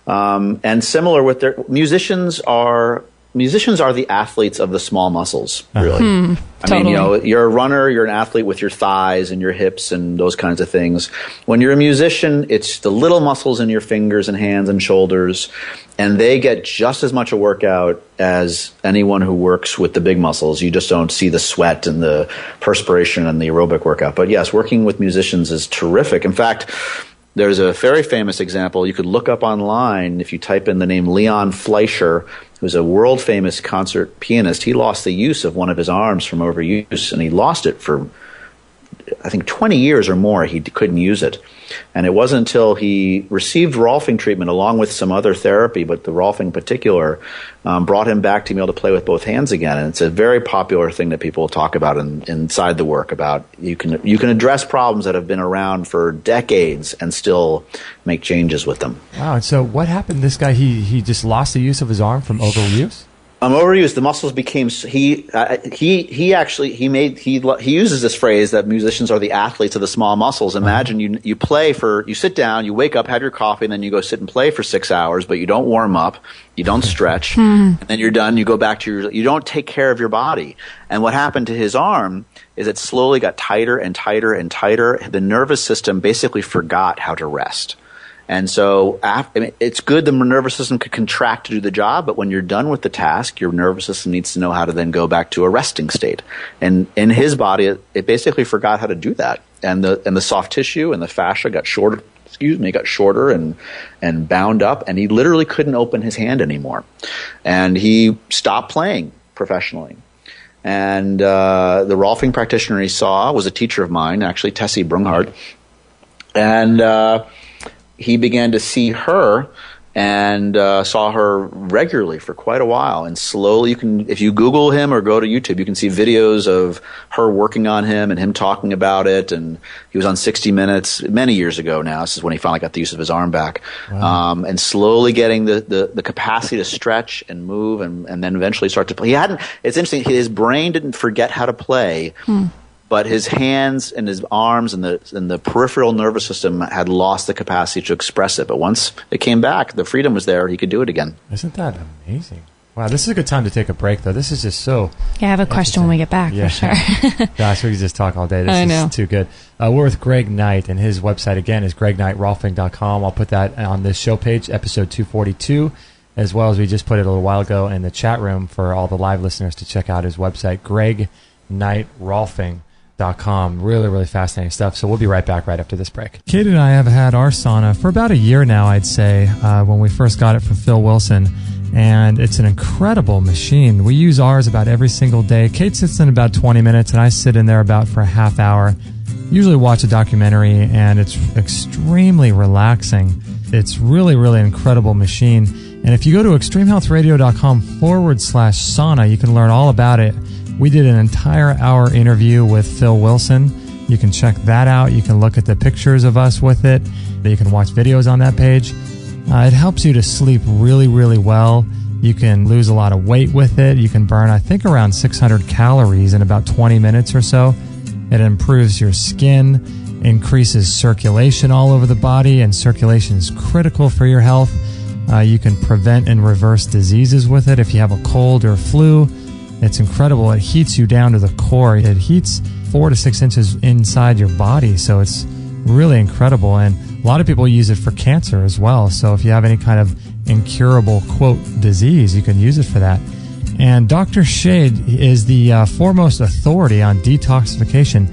And similar with musicians are the athletes of the small muscles, really. I mean, you're a runner, you're an athlete with your thighs and your hips and those kinds of things. When you're a musician, it's the little muscles in your fingers and hands and shoulders, and they get just as much a workout as anyone who works with the big muscles. You just don't see the sweat and the perspiration and the aerobic workout. But yes, working with musicians is terrific. In fact, there's a very famous example you could look up online if you type in the name Leon Fleischer, who's a world-famous concert pianist. He lost the use of one of his arms from overuse, and he lost it for, I think, 20 years or more. He couldn't use it. And it wasn't until he received Rolfing treatment along with some other therapy, but the Rolfing in particular brought him back to be able to play with both hands again. And it's a very popular thing that people talk about inside the work, about you can address problems that have been around for decades and still make changes with them. Wow. And so what happened? This guy, he just lost the use of his arm from overuse? Overuse. The muscles became. He uses this phrase that musicians are the athletes of the small muscles. Imagine you sit down, you wake up, have your coffee, and then you go sit and play for 6 hours, but you don't warm up, you don't stretch, and then you're done. You go back to you don't take care of your body. And what happened to his arm is it slowly got tighter and tighter and tighter. The nervous system basically forgot how to rest. And so it's good the nervous system could contract to do the job, but when you're done with the task, your nervous system needs to know how to then go back to a resting state. And in his body, it basically forgot how to do that. and the soft tissue and the fascia got shorter. Got shorter and bound up, and he literally couldn't open his hand anymore. And he stopped playing professionally. And the Rolfing practitioner he saw was a teacher of mine, actually, Tessie Brunghart. And he began to see her and saw her regularly for quite a while. And slowly, if you Google him or go to YouTube, you can see videos of her working on him and him talking about it. And he was on 60 Minutes many years ago now. This is when he finally got the use of his arm back. Wow. And slowly getting the capacity to stretch and move and then eventually start to play. It's interesting, his brain didn't forget how to play. But his hands and his arms and the peripheral nervous system had lost the capacity to express it. But once it came back, the freedom was there. He could do it again. Isn't that amazing? Wow, this is a good time to take a break, though. This is just so... Yeah, I have a question when we get back, for sure. Gosh, we could just talk all day. This is too good. We're with Greg Knight, and his website, again, is gregnightRolfing.com. I'll put that on this show page, episode 242, as well as we just put it a little while ago in the chat room for all the live listeners to check out his website, gregnightRolfing.com. Really, really fascinating stuff. So we'll be right back right after this break. Kate and I have had our sauna for about a year now, I'd say, when we first got it from Phil Wilson. And it's an incredible machine. We use ours about every single day. Kate sits in about 20 minutes, and I sit in there about for a half hour. Usually watch a documentary, and it's extremely relaxing. It's really, really an incredible machine. And if you go to extremehealthradio.com/sauna, you can learn all about it. We did an entire hour interview with Phil Wilson. You can check that out. You can look at the pictures of us with it. You can watch videos on that page. It helps you to sleep really, really well. You can lose a lot of weight with it. You can burn, I think, around 600 calories in about 20 minutes or so. It improves your skin, increases circulation all over the body, and circulation is critical for your health. You can prevent and reverse diseases with it if you have a cold or flu. It's incredible. It heats you down to the core. It heats 4 to 6 inches inside your body, so it's really incredible. And a lot of people use it for cancer as well. So if you have any kind of incurable, quote, disease, you can use it for that. And Dr. Shade is the foremost authority on detoxification.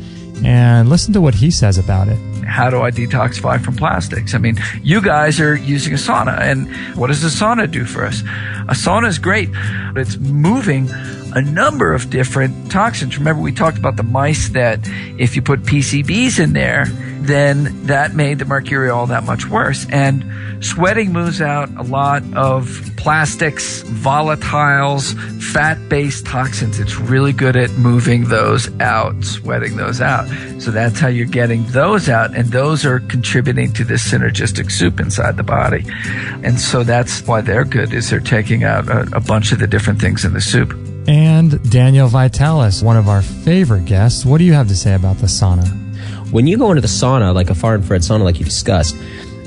And listen to what he says about it. How do I detoxify from plastics? I mean, you guys are using a sauna, and what does a sauna do for us? A sauna is great. It's moving a number of different toxins. Remember, we talked about the mice that if you put PCBs in there, then that made the mercury all that much worse. And sweating moves out a lot of plastics, volatiles, fat-based toxins. It's really good at moving those out, sweating those out. So that's how you're getting those out, and those are contributing to this synergistic soup inside the body. And so that's why they're good, is they're taking out a bunch of the different things in the soup. And Daniel Vitalis, one of our favorite guests. What do you have to say about the sauna? When you go into the sauna, like a far infrared sauna like you discussed,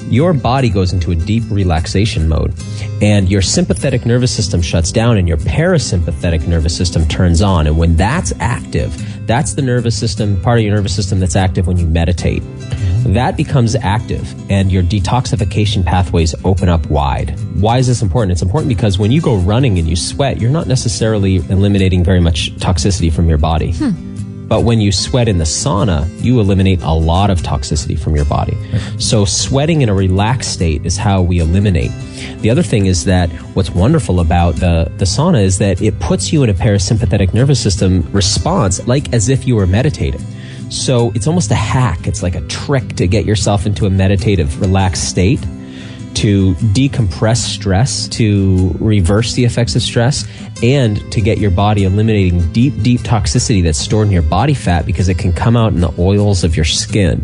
your body goes into a deep relaxation mode, and your sympathetic nervous system shuts down and your parasympathetic nervous system turns on. And when that's active, that's the nervous system, part of your nervous system that's active when you meditate. That becomes active, and your detoxification pathways open up wide. Why is this important? It's important because when you go running and you sweat, you're not necessarily eliminating very much toxicity from your body. But when you sweat in the sauna, you eliminate a lot of toxicity from your body. So sweating in a relaxed state is how we eliminate. The other thing is that what's wonderful about the sauna is that it puts you in a parasympathetic nervous system response, like as if you were meditating. So it's almost a hack. It's like a trick to get yourself into a meditative, relaxed state, to decompress stress, to reverse the effects of stress, and to get your body eliminating deep, deep toxicity that's stored in your body fat, because it can come out in the oils of your skin.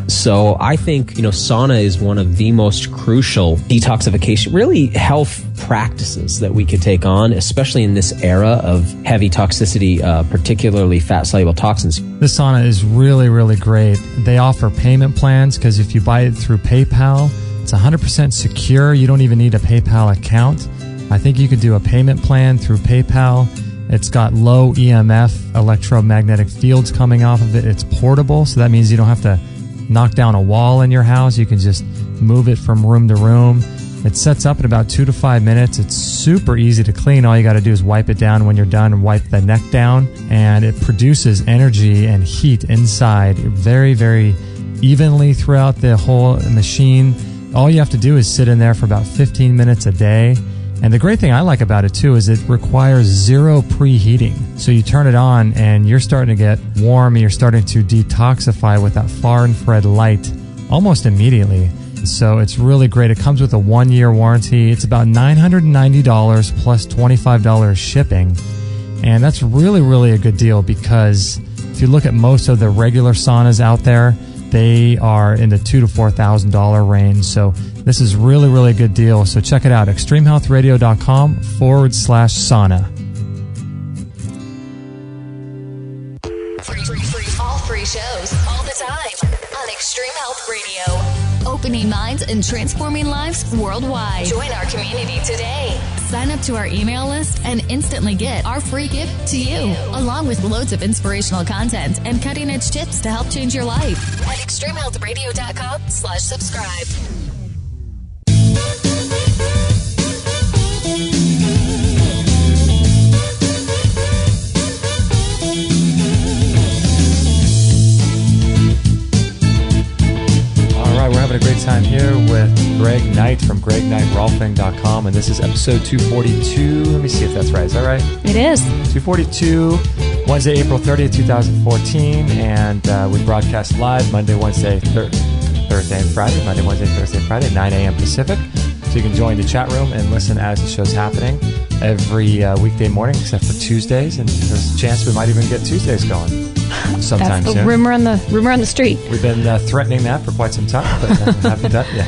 So I think, sauna is one of the most crucial detoxification, really health practices that we could take on, especially in this era of heavy toxicity, particularly fat-soluble toxins. The sauna is really, really great. They offer payment plans, because if you buy it through PayPal, it's 100% secure. You don't even need a PayPal account. I think you could do a payment plan through PayPal. It's got low EMF electromagnetic fields coming off of it. It's portable, so that means you don't have to knock down a wall in your house. You can just move it from room to room. It sets up in about 2 to 5 minutes. It's super easy to clean. All you got to do is wipe it down when you're done and wipe the neck down. And it produces energy and heat inside very, very evenly throughout the whole machine. All you have to do is sit in there for about 15 minutes a day. And the great thing I like about it too is it requires zero preheating. So you turn it on and you're starting to get warm and you're starting to detoxify with that far infrared light almost immediately. So it's really great. It comes with a 1-year warranty. It's about $990 plus $25 shipping. And that's really, really a good deal because if you look at most of the regular saunas out there, they are in the $2,000 to $4,000 range. So this is really, really a good deal. So check it out, extremehealthradio.com/sauna. All free shows, all the time on Extreme Health Radio. Opening minds and transforming lives worldwide. Join our community today. Sign up to our email list and instantly get our free gift to you, along with loads of inspirational content and cutting-edge tips to help change your life at extremehealthradio.com/subscribe. We're having a great time here with Greg Knight from greggknightrolfing.com, and this is episode 242. Let me see if that's right. Is that right? It is. 242, Wednesday, April 30th, 2014, and we broadcast live Monday, Wednesday, Thursday, and Friday. Monday, Wednesday, Thursday, and Friday, 9 a.m. Pacific. So you can join the chat room and listen as the show's happening every weekday morning, except for Tuesdays, and there's a chance we might even get Tuesdays going sometime That's the soon. rumor on the street. We've been threatening that for quite some time, but haven't done it yet.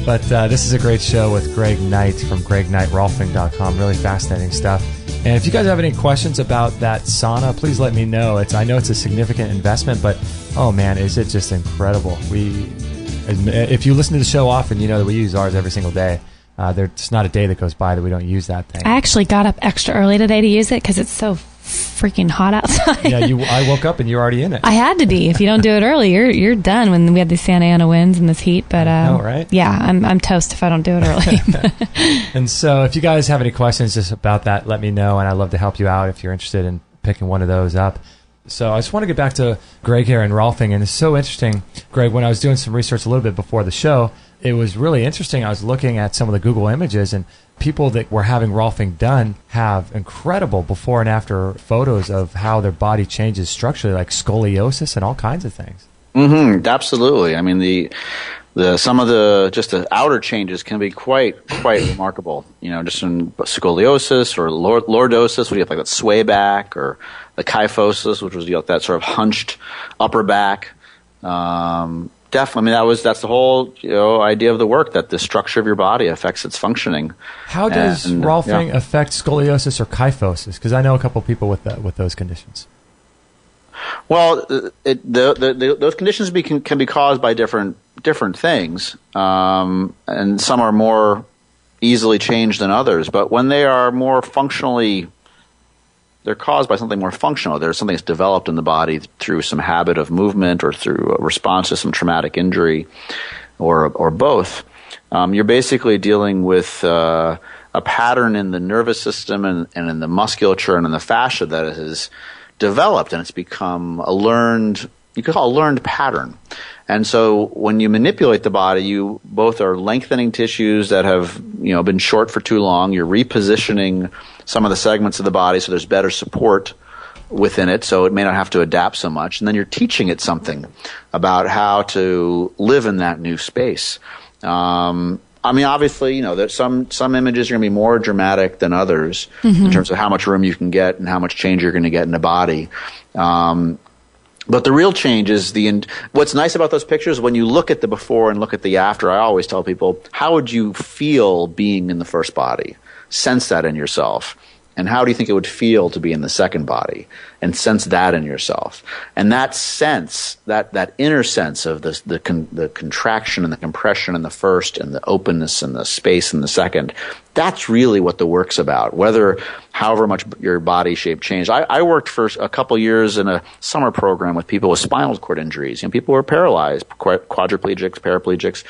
But this is a great show with Greg Knight from greggknightrolfing.com. Really fascinating stuff. And if you guys have any questions about that sauna, please let me know. I know it's a significant investment, but oh man, is it just incredible. If you listen to the show often, you know that we use ours every single day. There's not a day that goes by that we don't use that thing. I actually got up extra early today to use it because it's so freaking hot outside. Yeah, I woke up and you're already in it. I had to be. If you don't do it early, you're done when we had these Santa Ana winds and this heat. But right? Yeah, I'm toast if I don't do it early. And so if you guys have any questions just about that, let me know, and I'd love to help you out if you're interested in picking one of those up. So I just want to get back to Greg here and Rolfing, and it's so interesting, Greg, when I was doing some research a little bit before the show, it was really interesting. I was looking at some of the Google images, and people that were having Rolfing done have incredible before and after photos of how their body changes structurally, like scoliosis and all kinds of things. Mm-hmm, absolutely. I mean, some of the outer changes can be quite remarkable. You know, just in scoliosis or lordosis, where you have like that sway back, or the kyphosis, which was that sort of hunched upper back. Definitely. I mean, that's the whole idea of the work, that the structure of your body affects its functioning. How does Rolfing affect scoliosis or kyphosis? Because I know a couple of people with those conditions. Well, those conditions can be caused by different things, and some are more easily changed than others. But when they are more functionally, they're caused by something more functional. There's something that's developed in the body through some habit of movement or through a response to some traumatic injury, or both. You're basically dealing with a pattern in the nervous system and in the musculature and in the fascia that has developed, and it's become you could call a learned pattern. And so when you manipulate the body, you both are lengthening tissues that have been short for too long. You're repositioning some of the segments of the body so there's better support within it, so it may not have to adapt so much. And then you're teaching it something about how to live in that new space. I mean, obviously, there's some images are going to be more dramatic than others in terms of how much room you can get and how much change you're going to get in the body. But the real change is what's nice about those pictures, when you look at the before and look at the after, I always tell people, how would you feel being in the first body? Sense that in yourself. And how do you think it would feel to be in the second body? And sense that in yourself. And that sense, that inner sense of the contraction and the compression in the first, and the openness and the space in the second, That's really what the work's about, however much your body shape changed. I worked for a couple years in a summer program with people with spinal cord injuries. People who are paralyzed, quadriplegics, paraplegics.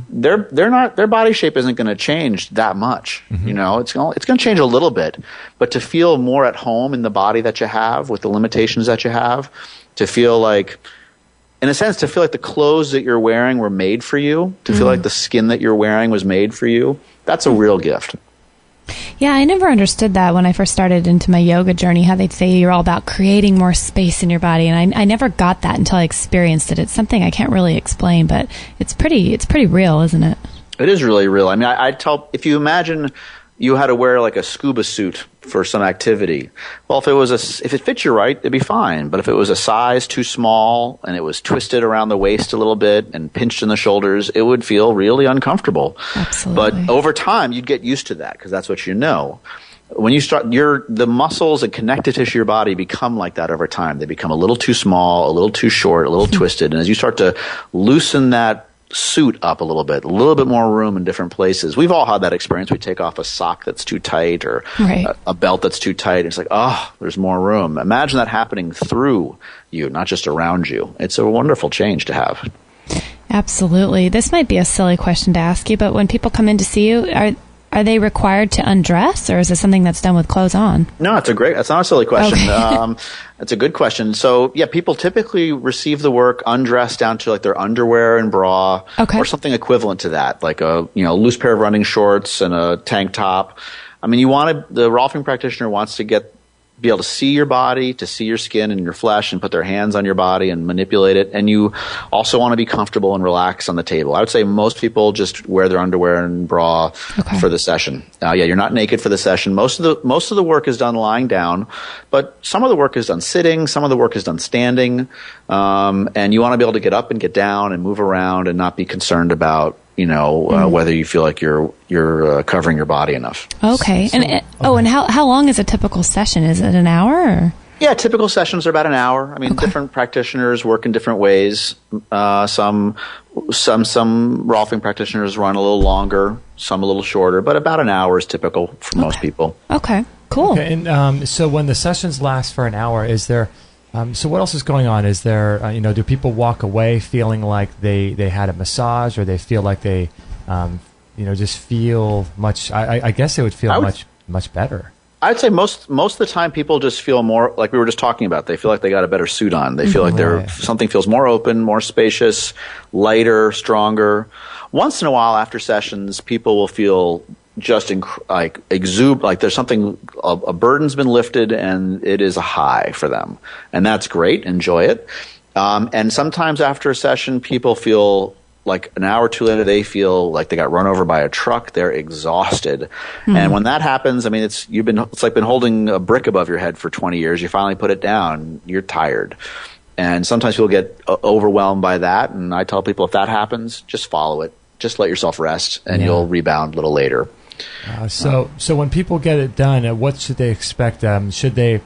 Their body shape isn't going to change that much. It's going to change a little bit, but to feel more at home in the body that you have with the limitations that you have, to feel like, in a sense, to feel like the clothes that you're wearing were made for you, to feel like the skin that you're wearing was made for you, that's a real gift. Yeah, I never understood that when I first started into my yoga journey, how they'd say you're all about creating more space in your body. And I never got that until I experienced it. It's something I can't really explain, but it's pretty real, isn't it? It is really real. I mean, I tell, if you imagine you had to wear like a scuba suit for some activity. Well, if it fits you right, it'd be fine. But if it was a size too small and it was twisted around the waist a little bit and pinched in the shoulders, it would feel really uncomfortable. Absolutely. But over time, you'd get used to that because that's what you know. When you start, the muscles and connective tissue of your body become like that over time. They become a little too small, a little too short, a little twisted. And as you start to loosen that suit up a little bit more room in different places. We've all had that experience. We take off a sock that's too tight or a belt that's too tight. It's like, there's more room. Imagine that happening through you, not just around you. It's a wonderful change to have. Absolutely. This might be a silly question to ask you, but when people come in to see you, are they required to undress, or is it something that's done with clothes on? No, it's not a silly question. Okay. It's a good question. So, yeah, people typically receive the work undressed down to like their underwear and bra, or something equivalent to that, like a loose pair of running shorts and a tank top. I mean, the Rolfing practitioner wants to be able to see your body, to see your skin and your flesh, and put their hands on your body and manipulate it. And you also want to be comfortable and relaxed on the table. I would say most people just wear their underwear and bra for the session. You're not naked for the session. Most of the work is done lying down, but some of the work is done sitting. Some of the work is done standing. And you want to be able to get up and get down and move around and not be concerned about whether you feel like you're covering your body enough. Okay. And how long is a typical session? Is it an hour? Or? Yeah, typical sessions are about an hour. I mean, different practitioners work in different ways. Some Rolfing practitioners run a little longer, some a little shorter, but about an hour is typical for most people. Okay, cool. Okay, and so when the sessions last for an hour, is there? So what else is going on? Is there, do people walk away feeling like they had a massage, or they feel like they, just feel much? I guess they would feel much better. I'd say most of the time people just feel more like we were just talking about. They feel like they got a better suit on. They feel like something feels more open, more spacious, lighter, stronger. Once in a while after sessions, people will feel just exude, like there's something, a burden's been lifted and it is a high for them. And that's great. Enjoy it. And sometimes after a session, people feel like an hour or two later, they feel like they got run over by a truck. They're exhausted. And when that happens, I mean, it's like been holding a brick above your head for 20 years. You finally put it down, you're tired. And sometimes people get overwhelmed by that. And I tell people if that happens, just follow it. Just let yourself rest and you'll rebound a little later. So when people get it done, what should they expect? Should they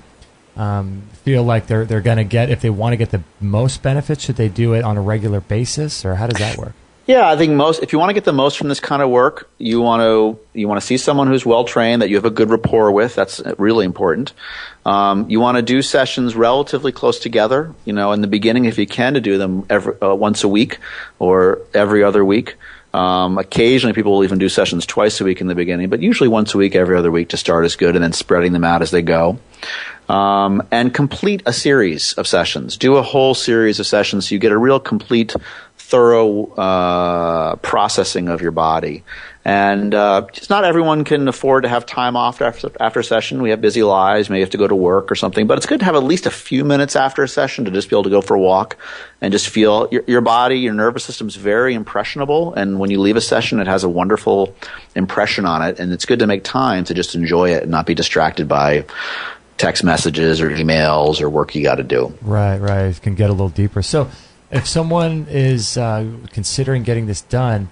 feel like they're going to get, if they want to get the most benefits, should they do it on a regular basis, or how does that work? Yeah, I think if you want to get the most from this kind of work, you want to see someone who's well trained, that you have a good rapport with. That's really important. You want to do sessions relatively close together. In the beginning, if you can, to do them once a week or every other week. Occasionally people will even do sessions twice a week in the beginning, but usually once a week, every other week to start is good, and then spreading them out as they go. And complete a series of sessions. Do a whole series of sessions so you get a real complete, thorough processing of your body. And just not everyone can afford to have time off after a session. We have busy lives. Maybe you have to go to work or something. But it's good to have at least a few minutes after a session to just be able to go for a walk and just feel your body, your nervous system's very impressionable. And when you leave a session, it has a wonderful impression on it. And it's good to make time to just enjoy it and not be distracted by text messages or emails or work you got to do. Right. It can get a little deeper. So if someone is considering getting this done,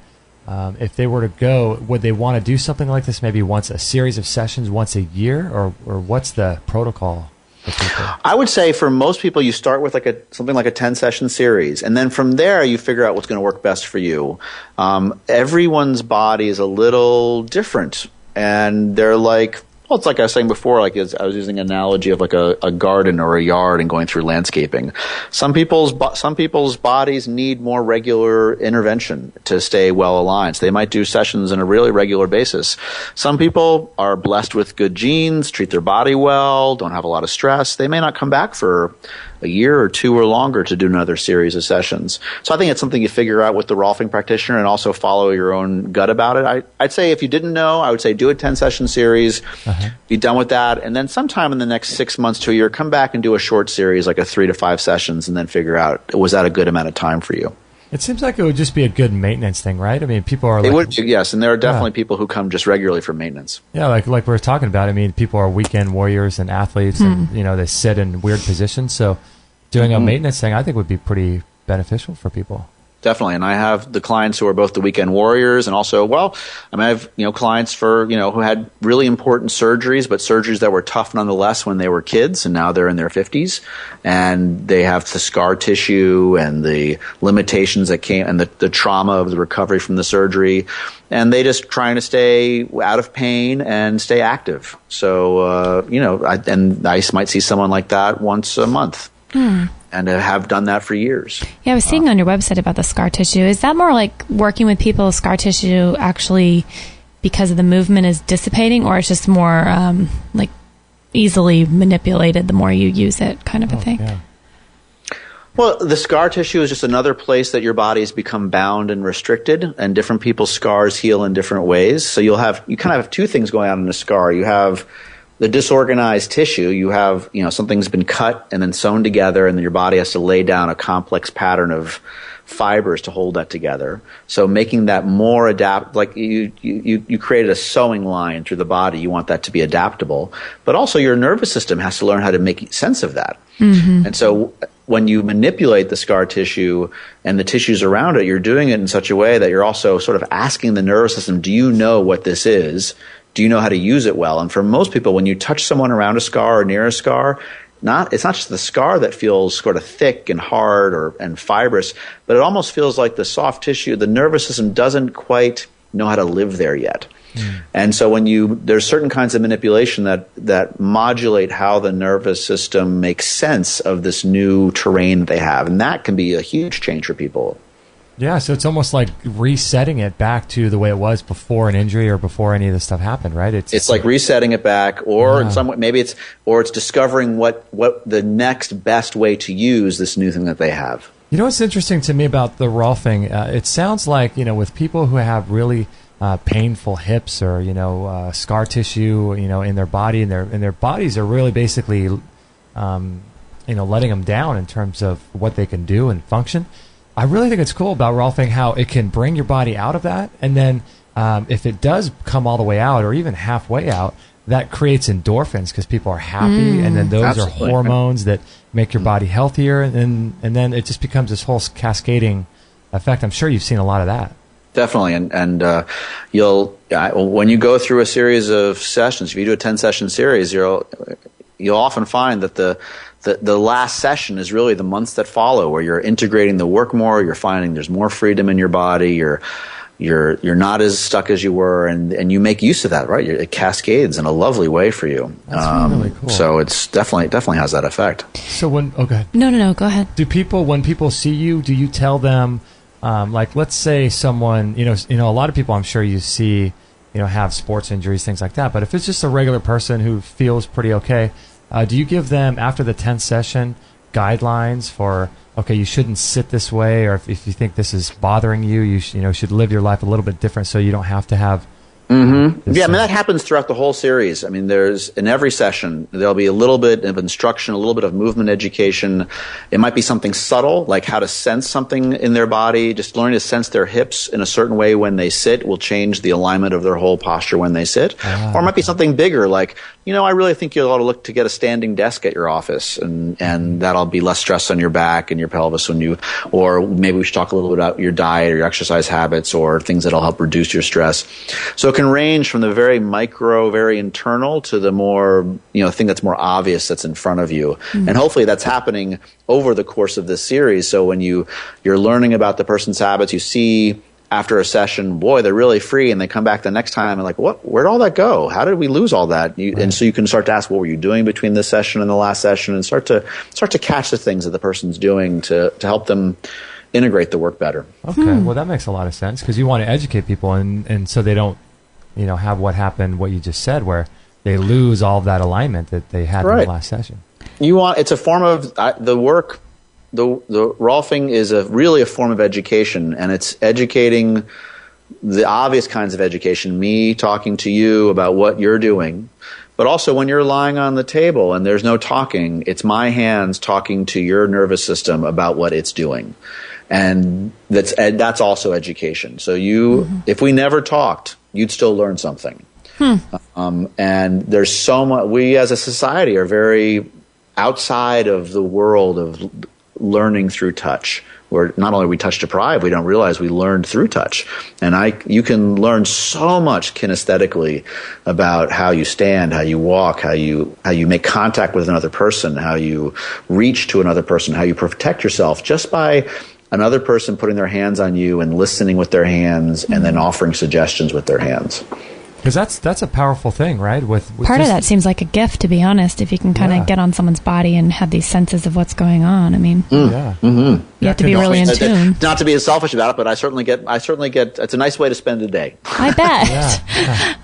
if they were to go, would they want to do something like this maybe a series of sessions once a year, or what's the protocol for people? I would say for most people, you start with something like a 10-session series, and then from there you figure out what's going to work best for you. Everyone's body is a little different. and they're like, well, it's like I was saying before, like I was using an analogy of like a garden or a yard and going through landscaping. Some people's bodies need more regular intervention to stay well aligned. So they might do sessions on a really regular basis. Some people are blessed with good genes, treat their body well, don't have a lot of stress. They may not come back for a year or two or longer to do another series of sessions. So I think it's something you figure out with the Rolfing practitioner and also follow your own gut about it. I'd say if you didn't know, I would say do a 10-session series, be done with that, and then sometime in the next 6 months to a year, come back and do a short series, like a 3 to 5 sessions, and then figure out, was that a good amount of time for you? It seems like it would just be a good maintenance thing, right? I mean, people are like... It would, yes, and there are definitely people who come just regularly for maintenance. Yeah, like we were talking about. I mean, people are weekend warriors and athletes, and, they sit in weird positions, so doing a maintenance thing, I think, would be pretty beneficial for people. Definitely, and I have the clients who are both the weekend warriors and also, I have clients for who had really important surgeries, but surgeries that were tough nonetheless when they were kids, and now they're in their 50s, and they have the scar tissue and the limitations that came, and the trauma of the recovery from the surgery, and they just trying to stay out of pain and stay active. So I might see someone like that once a month. And have done that for years. Yeah, I was seeing on your website about the scar tissue. Is that more like working with people, scar tissue actually because of the movement is dissipating, or it's just more like easily manipulated the more you use it kind of a thing? Yeah. Well, the scar tissue is just another place that your body's become bound and restricted, and different people's scars heal in different ways. So you kind of have two things going on in a scar. You have the disorganized tissue. You have, something's been cut and then sewn together, and then your body has to lay down a complex pattern of fibers to hold that together. So making that more like you created a sewing line through the body. You want that to be adaptable, but also your nervous system has to learn how to make sense of that. And so when you manipulate the scar tissue and the tissues around it, you're doing it in such a way that you're also sort of asking the nervous system, do you know what this is? Do you know how to use it well? And for most people, when you touch someone around a scar or near a scar, it's not just the scar that feels sort of thick and hard and fibrous, but it almost feels like the soft tissue, the nervous system doesn't quite know how to live there yet. And so there's certain kinds of manipulation that modulate how the nervous system makes sense of this new terrain that they have. And that can be a huge change for people. Yeah, so it's almost like resetting it back to the way it was before an injury or before any of this stuff happened, right? It's like resetting it back, or in some way, maybe it's discovering what the next best way to use this new thing that they have. You know what's interesting to me about the Rolfing? It sounds like with people who have really painful hips or scar tissue in their body, and their bodies are really basically letting them down in terms of what they can do and function. I really think it's cool about Rolfing how it can bring your body out of that, and then if it does come all the way out or even halfway out, that creates endorphins because people are happy, and then those are hormones that make your body healthier, and then it just becomes this whole cascading effect. I'm sure you've seen a lot of that. Definitely, and when you go through a series of sessions, if you do a 10-session series, you'll often find that the last session is really the months that follow, where you're integrating the work more, you're finding there's more freedom in your body, you're not as stuck as you were, and you make use of that, right? It cascades in a lovely way for you. That's really cool. So it's definitely has that effect. So go ahead. No, go ahead. When people see you, do you tell them, like, let's say someone, a lot of people I'm sure you see, have sports injuries, things like that, but if it's just a regular person who feels pretty okay, do you give them, after the 10th session, guidelines for, okay, you shouldn't sit this way, or if you think this is bothering you, you should live your life a little bit different so you don't have to have... that happens throughout the whole series. I mean, in every session, there'll be a little bit of instruction, a little bit of movement education. It might be something subtle, like how to sense something in their body. Just learning to sense their hips in a certain way when they sit will change the alignment of their whole posture when they sit. Or it might be something bigger, like, I really think you ought to look to get a standing desk at your office, and that'll be less stress on your back and your pelvis or maybe we should talk a little bit about your diet or your exercise habits or things that'll help reduce your stress. So it can range from the very micro, very internal to the more, thing that's more obvious that's in front of you. And hopefully that's happening over the course of this series. So when you're learning about the person's habits, you see after a session, boy, they're really free, and they come back the next time and like, where'd all that go? How did we lose all that? And so you can start to ask, what were you doing between this session and the last session, and start to catch the things that the person's doing to help them integrate the work better. Okay, well, that makes a lot of sense, because you want to educate people, and so they don't, have what happened, what you just said, where they lose all of that alignment that they had in the last session. It's a form of the work. The Rolfing is really a form of education, and it's educating the obvious kinds of education, me talking to you about what you're doing, but also when you're lying on the table and there's no talking, it's my hands talking to your nervous system about what it's doing. And that's also education. So if we never talked, you'd still learn something. And there's so much, we as a society are very outside of the world of learning through touch, where not only are we touch deprived, we don't realize we learned through touch. And you can learn so much kinesthetically about how you stand, how you walk, how you make contact with another person, how you reach to another person, how you protect yourself, just by another person putting their hands on you and listening with their hands and then offering suggestions with their hands. Because that's a powerful thing, right? With part of that seems like a gift, to be honest. If you can kind of get on someone's body and have these senses of what's going on, I mean, you have to be really in tune. Not to be as selfish about it, but I certainly get. It's a nice way to spend a day. I bet.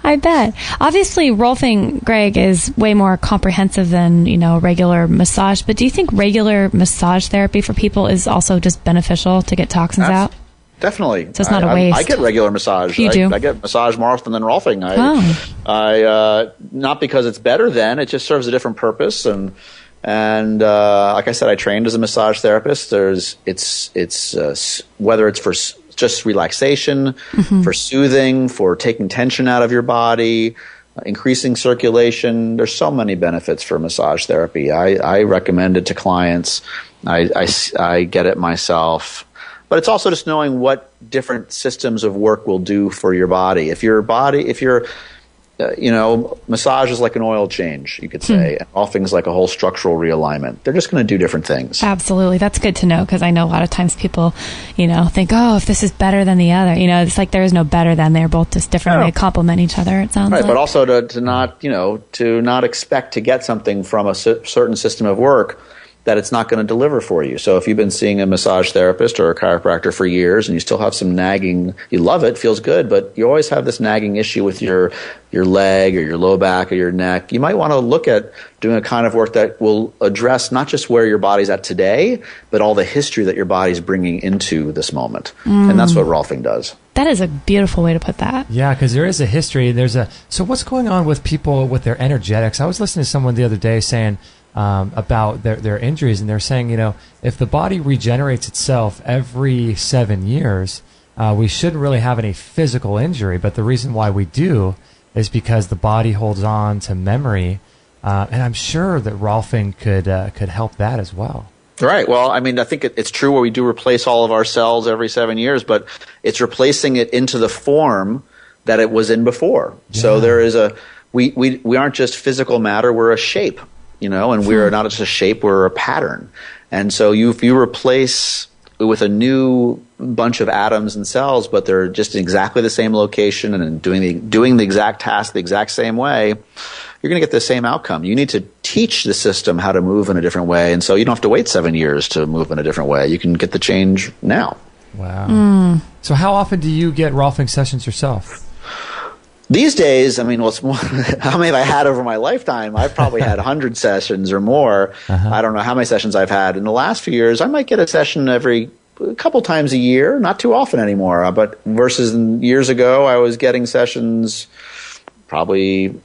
I bet. Obviously, Rolfing, Greg, is way more comprehensive than regular massage. But do you think regular massage therapy for people is also just beneficial to get toxins out? Definitely. So it's not a waste. I get regular massage. You do? I get massage more often than Rolfing. Not because it's better than, it just serves a different purpose. And like I said, I trained as a massage therapist. It's whether it's for just relaxation, for soothing, for taking tension out of your body, increasing circulation. There's so many benefits for massage therapy. I recommend it to clients. I get it myself. But it's also just knowing what different systems of work will do for your body. Massage is like an oil change, you could say. And Rolfing is like a whole structural realignment. They're just going to do different things. Absolutely. That's good to know, because I know a lot of times people, think, if this is better than the other. It's like there is no better than. They're both just different. They complement each other, it sounds like. But also to not expect to get something from a certain system of work that it's not going to deliver for you. So if you've been seeing a massage therapist or a chiropractor for years and you still have some nagging, you love it, feels good, but you always have this nagging issue with your leg or your low back or your neck, you might want to look at doing a kind of work that will address not just where your body's at today, but all the history that your body's bringing into this moment. And that's what Rolfing does. That is a beautiful way to put that. Yeah, because there is a history. So what's going on with people with their energetics? I was listening to someone the other day saying about their injuries, and they're saying, if the body regenerates itself every 7 years, we shouldn't really have any physical injury. But the reason why we do is because the body holds on to memory, and I'm sure that Rolfing could help that as well. Right. Well, I mean, I think it's true where we do replace all of our cells every 7 years, but it's replacing it into the form that it was in before. Yeah. So there is we aren't just physical matter, we're a shape. And we're not just a shape, we're a pattern. And so if you replace with a new bunch of atoms and cells, but they're just in exactly the same location and doing the exact task the exact same way, you're going to get the same outcome. You need to teach the system how to move in a different way. And so you don't have to wait 7 years to move in a different way. You can get the change now. Wow. So how often do you get Rolfing sessions yourself? These days, I mean, how many have I had over my lifetime? I've probably had 100 sessions or more. I don't know how many sessions I've had. In the last few years, I might get a session every couple times a year, not too often anymore. But versus years ago, I was getting sessions probably, in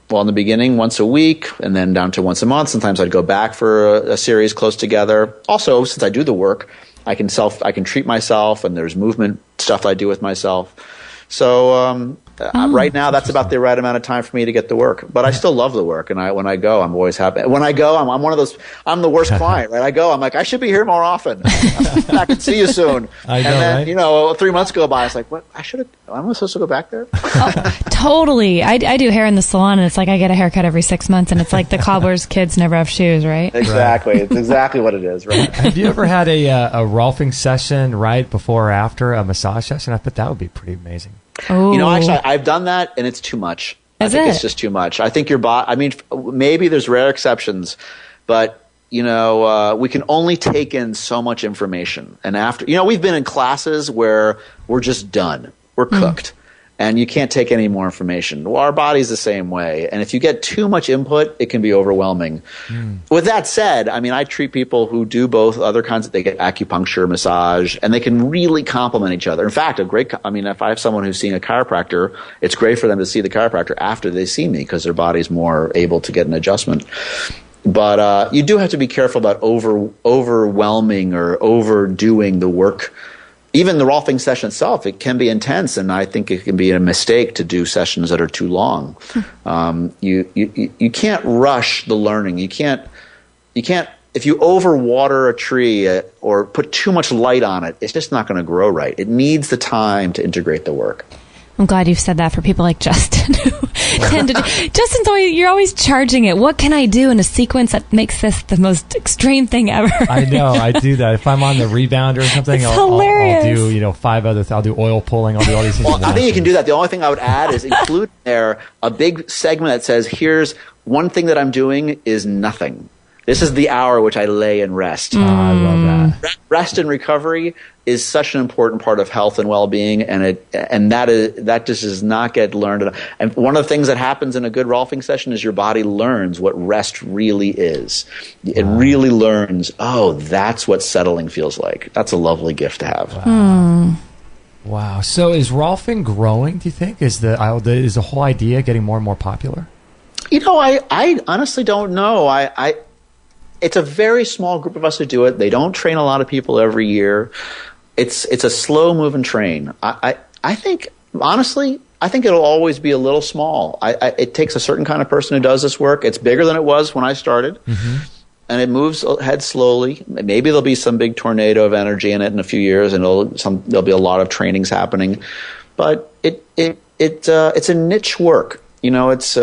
the beginning, once a week, and then down to once a month. Sometimes I'd go back for a series close together. Also, since I do the work, I can treat myself, and there's movement stuff I do with myself. So Right now, that's about the right amount of time for me to get the work. But I still love the work, and when I go, I'm always happy. When I go, I'm one of those. I'm the worst client, right? I go, I'm like, I should be here more often. I can see you soon. I know, and then, right? 3 months go by. It's like, what? Am I supposed to go back there? Totally. I do hair in the salon, and it's like I get a haircut every 6 months, and it's like the cobbler's kids never have shoes, right? Exactly. It's exactly what it is, right? Have you ever had a Rolfing session right before or after a massage session? I bet that would be pretty amazing. Oh. Actually, I've done that, and it's too much. Is I think it? it's just too much. I think your body. I mean, maybe there's rare exceptions, but we can only take in so much information. And after, we've been in classes where we're just done. We're cooked. And you can't take any more information. Well, our body's the same way. And if you get too much input, it can be overwhelming. With that said, I mean, I treat people who do both other kinds. They get acupuncture, massage, and they can really complement each other. In fact, if I have someone who's seeing a chiropractor, it's great for them to see the chiropractor after they see me because their body's more able to get an adjustment. But you do have to be careful about overwhelming or overdoing the work. Even the Rolfing session itself, it can be intense, and I think it can be a mistake to do sessions that are too long. You can't rush the learning. You can't. If you overwater a tree or put too much light on it, it's just not going to grow right. It needs the time to integrate the work. I'm glad you've said that for people like Justin who tend to do. Justin's you're always charging it. What can I do in a sequence that makes this the most extreme thing ever? I know, I do that. If I'm on the rebounder or something, I'll do 5 other things. I'll do oil pulling. I'll do all these things. Well, I think you can do that. The only thing I would add is include there a big segment that says, here's one thing that I'm doing is nothing. This is the hour which I lay and rest. I love that. Rest and recovery is such an important part of health and well-being, and that just does not get learned enough. And one of the things that happens in a good Rolfing session is your body learns what rest really is. It really learns, that's what settling feels like. That's a lovely gift to have. Wow. So is Rolfing growing, do you think? Is the whole idea getting more and more popular? I honestly don't know. It's a very small group of us who do it. They don't train a lot of people every year. It's a slow moving train. I think, honestly, it'll always be a little small. It takes a certain kind of person who does this work. It's bigger than it was when I started. And it moves ahead slowly. Maybe there'll be some big tornado of energy in it in a few years, and there'll be a lot of trainings happening. But it's a niche work. It's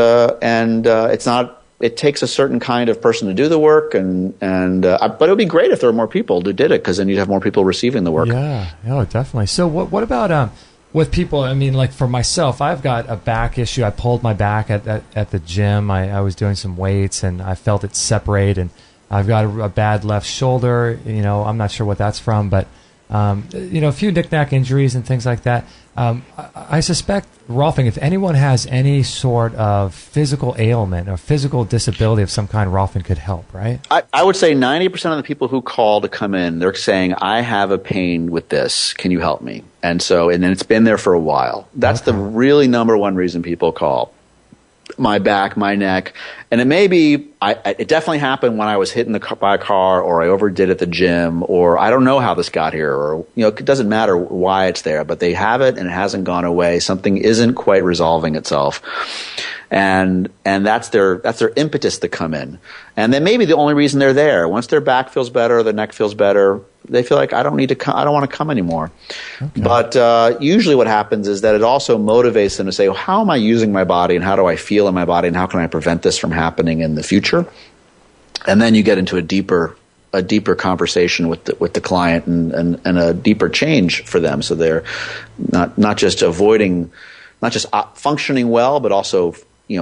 not. It takes a certain kind of person to do the work, but it would be great if there were more people who did it, because then you'd have more people receiving the work. Yeah, definitely. So what about with people? I mean, like for myself, I've got a back issue. I pulled my back at the gym. I was doing some weights, and I felt it separate, and I've got a bad left shoulder. I'm not sure what that's from, but a few knick-knack injuries and things like that. I suspect, Rolfing, if anyone has any sort of physical ailment or physical disability of some kind, Rolfing could help, right? I would say 90% of the people who call to come in, they're saying, I have a pain with this. Can you help me? And then it's been there for a while. That's the really number one reason people call. My back, my neck. And it may be, it definitely happened when I was hit by a car, or I overdid at the gym, or I don't know how this got here, or, it doesn't matter why it's there, but they have it and it hasn't gone away. Something isn't quite resolving itself. And that's their impetus to come in. And then maybe the only reason they're there, once their back feels better, their neck feels better, they feel like I don't want to come anymore. Okay. But usually what happens is that it also motivates them to say, well, how am I using my body, and how do I feel in my body, and how can I prevent this from happening in the future? And then you get into a deeper conversation with the client and a deeper change for them. So they're not just functioning well, but also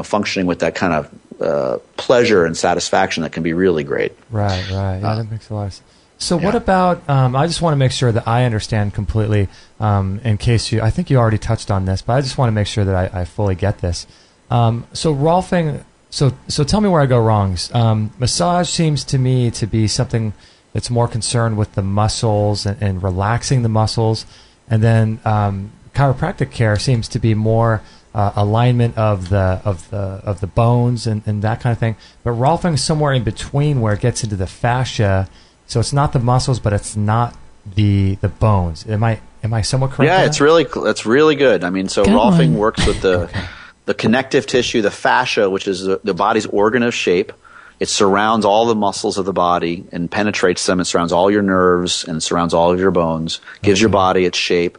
functioning with that kind of pleasure and satisfaction that can be really great. Right. Yeah, that makes a lot of sense. So what about, I just want to make sure that I understand completely, in case I think you already touched on this, but I just want to make sure that I fully get this. So Rolfing, so tell me where I go wrong. Massage seems to me to be something that's more concerned with the muscles and relaxing the muscles. And then chiropractic care seems to be more alignment of the bones and that kind of thing. But Rolfing is somewhere in between, where it gets into the fascia. So it's not the muscles, but it's not the bones. Am I somewhat correct? Yeah, it's really good. I mean, so Rolfing works with the connective tissue, the fascia, which is the body's organ of shape. It surrounds all the muscles of the body and penetrates them. It surrounds all your nerves and surrounds all of your bones, gives your body its shape.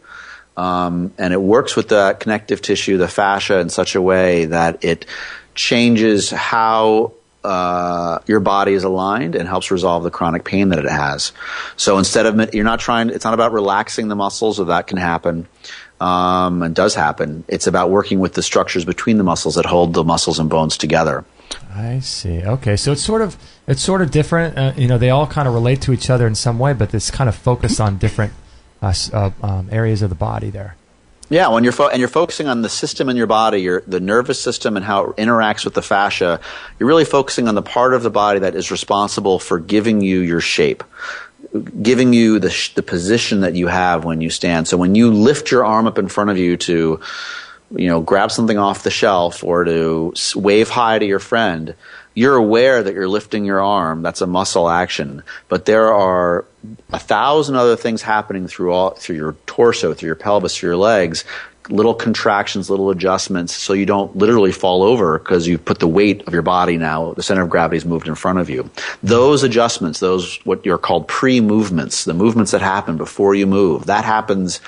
And it works with the connective tissue, the fascia, in such a way that it changes how your body is aligned and helps resolve the chronic pain that it has. So instead of, it's not about relaxing the muscles, though that can happen. And does happen. It's about working with the structures between the muscles that hold the muscles and bones together. I see. Okay, so it's sort of different. They all kind of relate to each other in some way, but it's kind of focused on different areas of the body there. Yeah, when you're focusing on the system in your body, the nervous system and how it interacts with the fascia, you're really focusing on the part of the body that is responsible for giving you your shape, giving you the position that you have when you stand. So when you lift your arm up in front of you to, grab something off the shelf or to wave hi to your friend, you're aware that you're lifting your arm. That's a muscle action. But there are 1,000 other things happening through your torso, through your pelvis, through your legs, little contractions, little adjustments, so you don't literally fall over because you've put the weight of your body now, the center of gravity is moved in front of you. Those adjustments, what are called pre-movements, the movements that happen before you move, that happens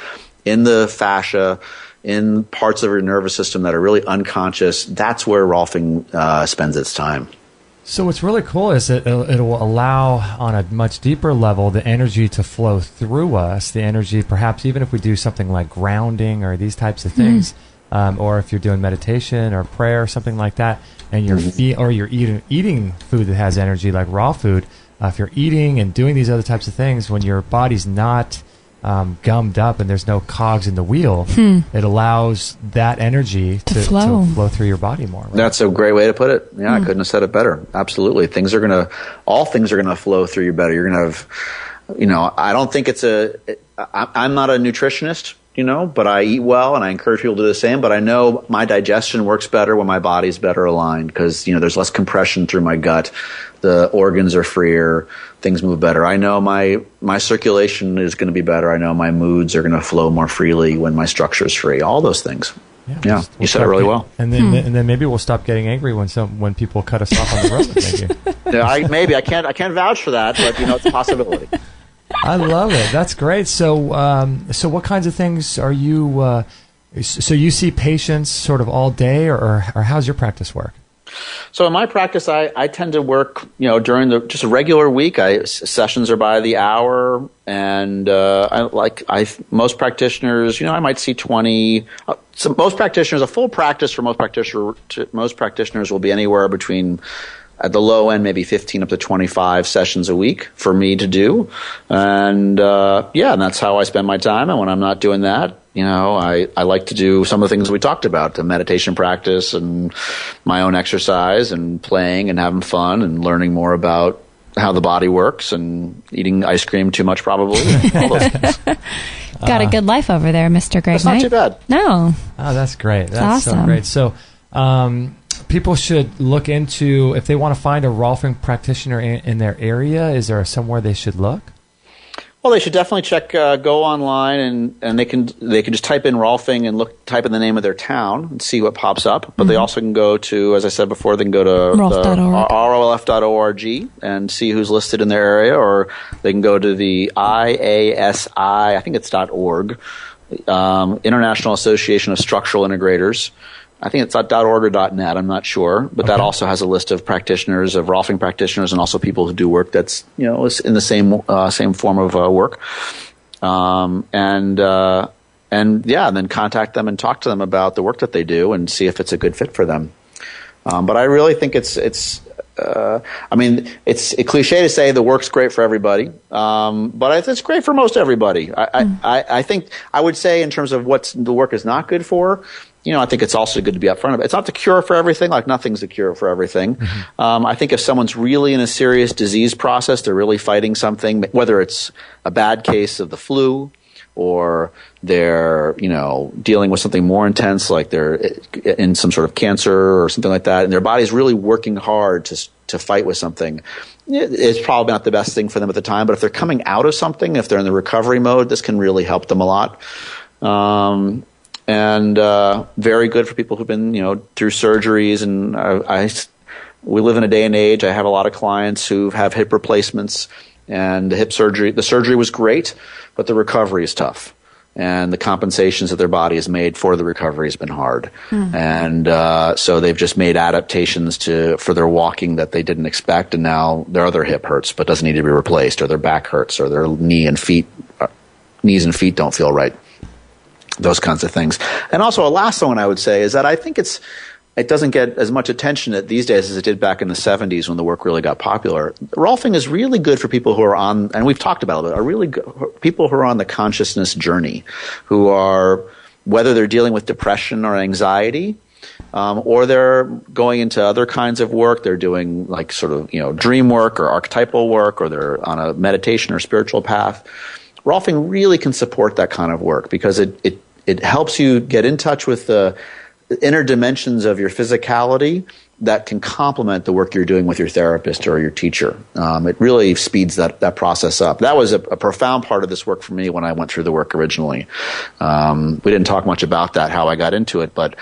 in the fascia, in parts of your nervous system that are really unconscious. That's where Rolfing spends its time. So what's really cool is it will allow on a much deeper level the energy to flow through us, the energy perhaps even if we do something like grounding or these types of things, or if you're doing meditation or prayer or something like that, and you're eating food that has energy like raw food, if you're eating and doing these other types of things, when your body's not gummed up and there's no cogs in the wheel, it allows that energy to flow through your body more. Right? That's a great way to put it. Yeah, I couldn't have said it better. Absolutely. All things are going to flow through you better. You're going to have, I don't think I'm not a nutritionist, but I eat well and I encourage people to do the same. But I know my digestion works better when my body's better aligned because, there's less compression through my gut. The organs are freer. Things move better. I know my circulation is going to be better. I know my moods are going to flow more freely when my structure is free. All those things. Yeah, you said it really well. And then maybe we'll stop getting angry when people cut us off on the road. Maybe. I can't vouch for that, but it's a possibility. I love it. That's great. So what kinds of things are you? So you see patients sort of all day, or how's your practice work? So in my practice, I tend to work, during just a regular week. Sessions are by the hour, and most practitioners, I might see 20. Most practitioners, a full practice for most practitioners will be anywhere between, at the low end, maybe 15 up to 25 sessions a week for me to do. And and that's how I spend my time. And when I'm not doing that, I like to do some of the things we talked about, the meditation practice and my own exercise and playing and having fun and learning more about how the body works and eating ice cream too much probably. All those things. Got a good life over there, Mr. Greg. That's not too bad. No. Oh, that's great. That's awesome. So great. So people should look into, if they want to find a Rolfing practitioner in their area, is there somewhere they should look? Well, they should definitely go online and they can just type in Rolfing and type in the name of their town and see what pops up. But they also can go to, as I said before, they can go to rolf.org and see who's listed in their area, or they can go to the IASI, I think it's .org, International Association of Structural Integrators. I think it's .org or .net. I'm not sure, but that also has a list of practitioners, of Rolfing practitioners, and also people who do work that's is in the same form of work. And then contact them and talk to them about the work that they do and see if it's a good fit for them. But I really think it's cliche to say the work's great for everybody, but it's great for most everybody. I think I would say in terms of what the work is not good for, I think it's also good to be upfront about it. It's not the cure for everything, like nothing's the cure for everything. I think if someone's really in a serious disease process, they're really fighting something, whether it's a bad case of the flu or they're, dealing with something more intense, like they're in some sort of cancer or something like that, and their body's really working hard to fight with something, it's probably not the best thing for them at the time. But if they're coming out of something, if they're in the recovery mode, this can really help them a lot. And very good for people who've been, through surgeries. And we live in a day and age. I have a lot of clients who have hip replacements, and the surgery was great, but the recovery is tough. And the compensations that their body has made for the recovery has been hard. And so they've just made adaptations for their walking that they didn't expect, and now their other hip hurts but doesn't need to be replaced, or their back hurts, or their knees and feet don't feel right. Those kinds of things. And also a last one I would say is that I think it doesn't get as much attention these days as it did back in the 70s when the work really got popular. Rolfing is really good for people who are on, and we've talked about it, are really good, people who are on the consciousness journey, who are, whether they're dealing with depression or anxiety, or they're going into other kinds of work. They're doing like sort of, dream work or archetypal work, or they're on a meditation or spiritual path. Rolfing really can support that kind of work because it helps you get in touch with the inner dimensions of your physicality that can complement the work you're doing with your therapist or your teacher. It really speeds that process up. That was a profound part of this work for me when I went through the work originally. We didn't talk much about that, how I got into it, but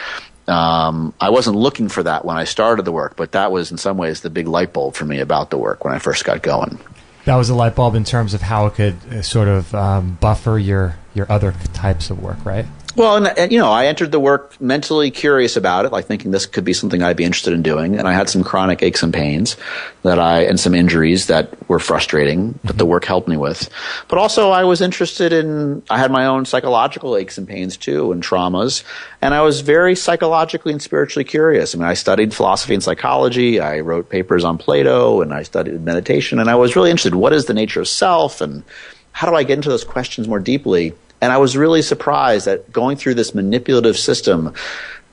I wasn't looking for that when I started the work, but that was in some ways the big light bulb for me about the work when I first got going. That was a light bulb in terms of how it could sort of buffer your other types of work, right? Well, and I entered the work mentally curious about it, like thinking this could be something I'd be interested in doing. And I had some chronic aches and pains and some injuries that were frustrating that the work helped me with. But also I was interested I had my own psychological aches and pains too, and traumas. And I was very psychologically and spiritually curious. I mean, I studied philosophy and psychology. I wrote papers on Plato, and I studied meditation. And I was really interested in what is the nature of self, and how do I get into those questions more deeply? And I was really surprised that going through this manipulative system,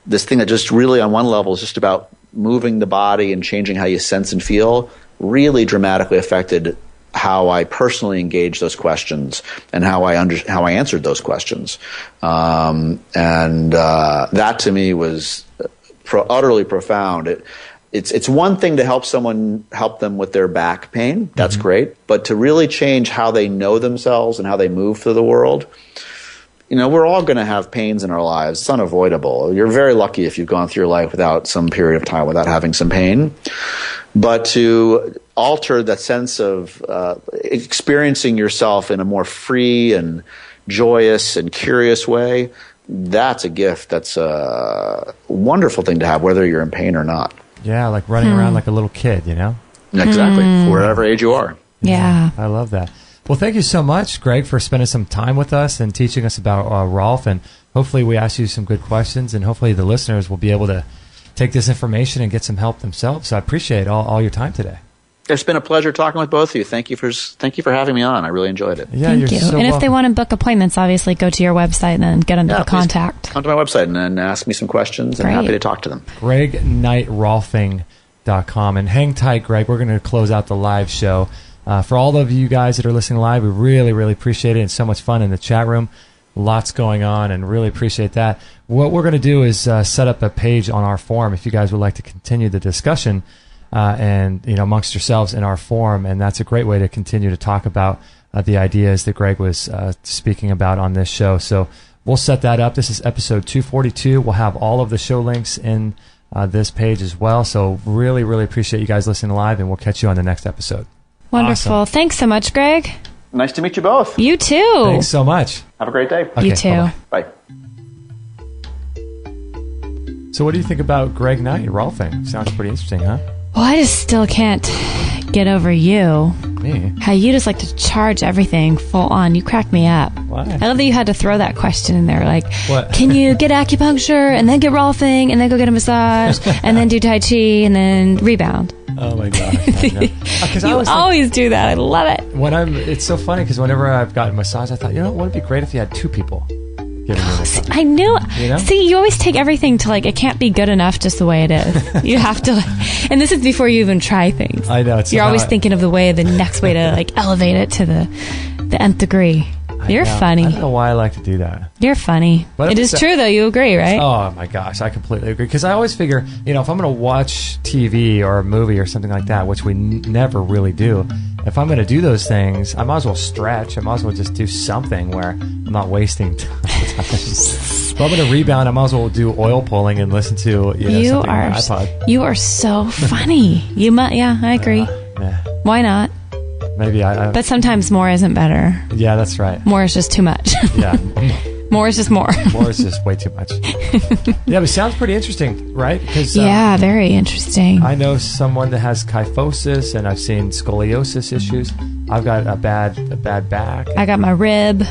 this thing that just really on one level is just about moving the body and changing how you sense and feel, really dramatically affected how I personally engaged those questions and how I answered those questions. That to me was utterly profound. It's one thing to help them with their back pain. That's great. But to really change how they know themselves and how they move through the world, we're all going to have pains in our lives. It's unavoidable. You're very lucky if you've gone through your life without some period of time without having some pain. But to alter that sense of experiencing yourself in a more free and joyous and curious way, that's a gift. That's a wonderful thing to have, whether you're in pain or not. Yeah, like running around like a little kid, Exactly, for whatever age you are. Yeah. I love that. Well, thank you so much, Greg, for spending some time with us and teaching us about Rolf. And hopefully we asked you some good questions, and hopefully the listeners will be able to take this information and get some help themselves. So I appreciate all your time today. It's been a pleasure talking with both of you. Thank you for having me on. I really enjoyed it. Yeah, thank you. So and if they want to book appointments, obviously go to your website and then get into the contact. Come to my website and then ask me some questions. I'm happy to talk to them. GregKnightRolfing.com. And hang tight, Greg. We're going to close out the live show. For all of you guys that are listening live, we really, really appreciate it. It's so much fun in the chat room. Lots going on, and really appreciate that. What we're going to do is set up a page on our forum if you guys would like to continue the discussion and amongst yourselves in our forum, and that's a great way to continue to talk about the ideas that Greg was speaking about on this show. So we'll set that up. This is episode 242. We'll have all of the show links in this page as well. So really, really appreciate you guys listening live, and we'll catch you on the next episode. Wonderful. Awesome. Thanks so much, Greg. Nice to meet you both. You too. Thanks so much. Have a great day. Okay, you too. Bye. So what do you think about Greg Knight, Rolfing? Sounds pretty interesting, huh? Well, I just still can't get over you. Me? How you just like to charge everything full on. You crack me up. Why? I love that you had to throw that question in there. Like, what? Can you get acupuncture and then get Rolfing and then go get a massage and then do Tai Chi and then rebound? Oh my gosh! You always do that. I love it. It's so funny because whenever I've gotten massage, I thought, wouldn't it be great if you had two people giving you massage? I knew. See, you always take everything to it can't be good enough just the way it is. You have to, and this is before you even try things. I know. You're always thinking of the next way to elevate it to the nth degree. You're funny. I don't know why I like to do that. You're funny. But it is true, though. You agree, right? Oh, my gosh. I completely agree. Because I always figure, if I'm going to watch TV or a movie or something like that, which we never really do, if I'm going to do those things, I might as well stretch. I might as well just do something where I'm not wasting time. If I'm going to rebound, I might as well do oil pulling and listen to something on my iPod. You are so funny. Yeah, I agree. Why not? Maybe But sometimes more isn't better. Yeah, that's right. More is just too much. Yeah. More is just more. More is just way too much. Yeah, but it sounds pretty interesting, right? Yeah, very interesting. I know someone that has kyphosis, and I've seen scoliosis issues. I've got a bad back. I got my rib.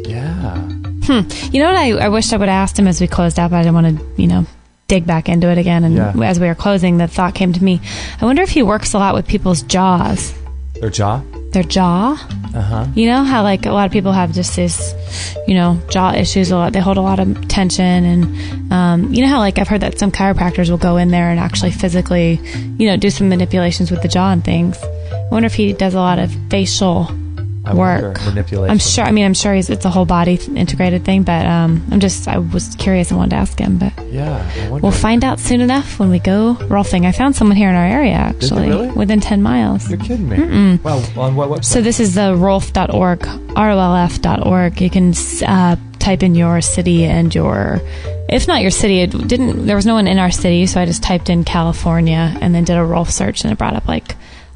Yeah. You know what I wished I would have asked him as we closed out, but I didn't want to, dig back into it again. And as we were closing, the thought came to me. I wonder if he works a lot with people's jaws. Their jaw? Their jaw? Uh-huh. You know how a lot of people have just this, jaw issues a lot. They hold a lot of tension. And you know how I've heard that some chiropractors will go in there and actually physically, do some manipulations with the jaw and things. I wonder if he does a lot of facial work. Manipulation. I'm sure it's a whole body integrated thing, but I was curious and wanted to ask him, but yeah, we'll find out soon enough when we go Rolfing. I found someone here in our area, actually. Really? Within 10 miles. You're kidding me. Mm-mm. Well, on what website? So this is the rolf.org, ROLF.org. You can type in your city and if not your city, there was no one in our city, so I just typed in California and then did a Rolf search, and it brought up a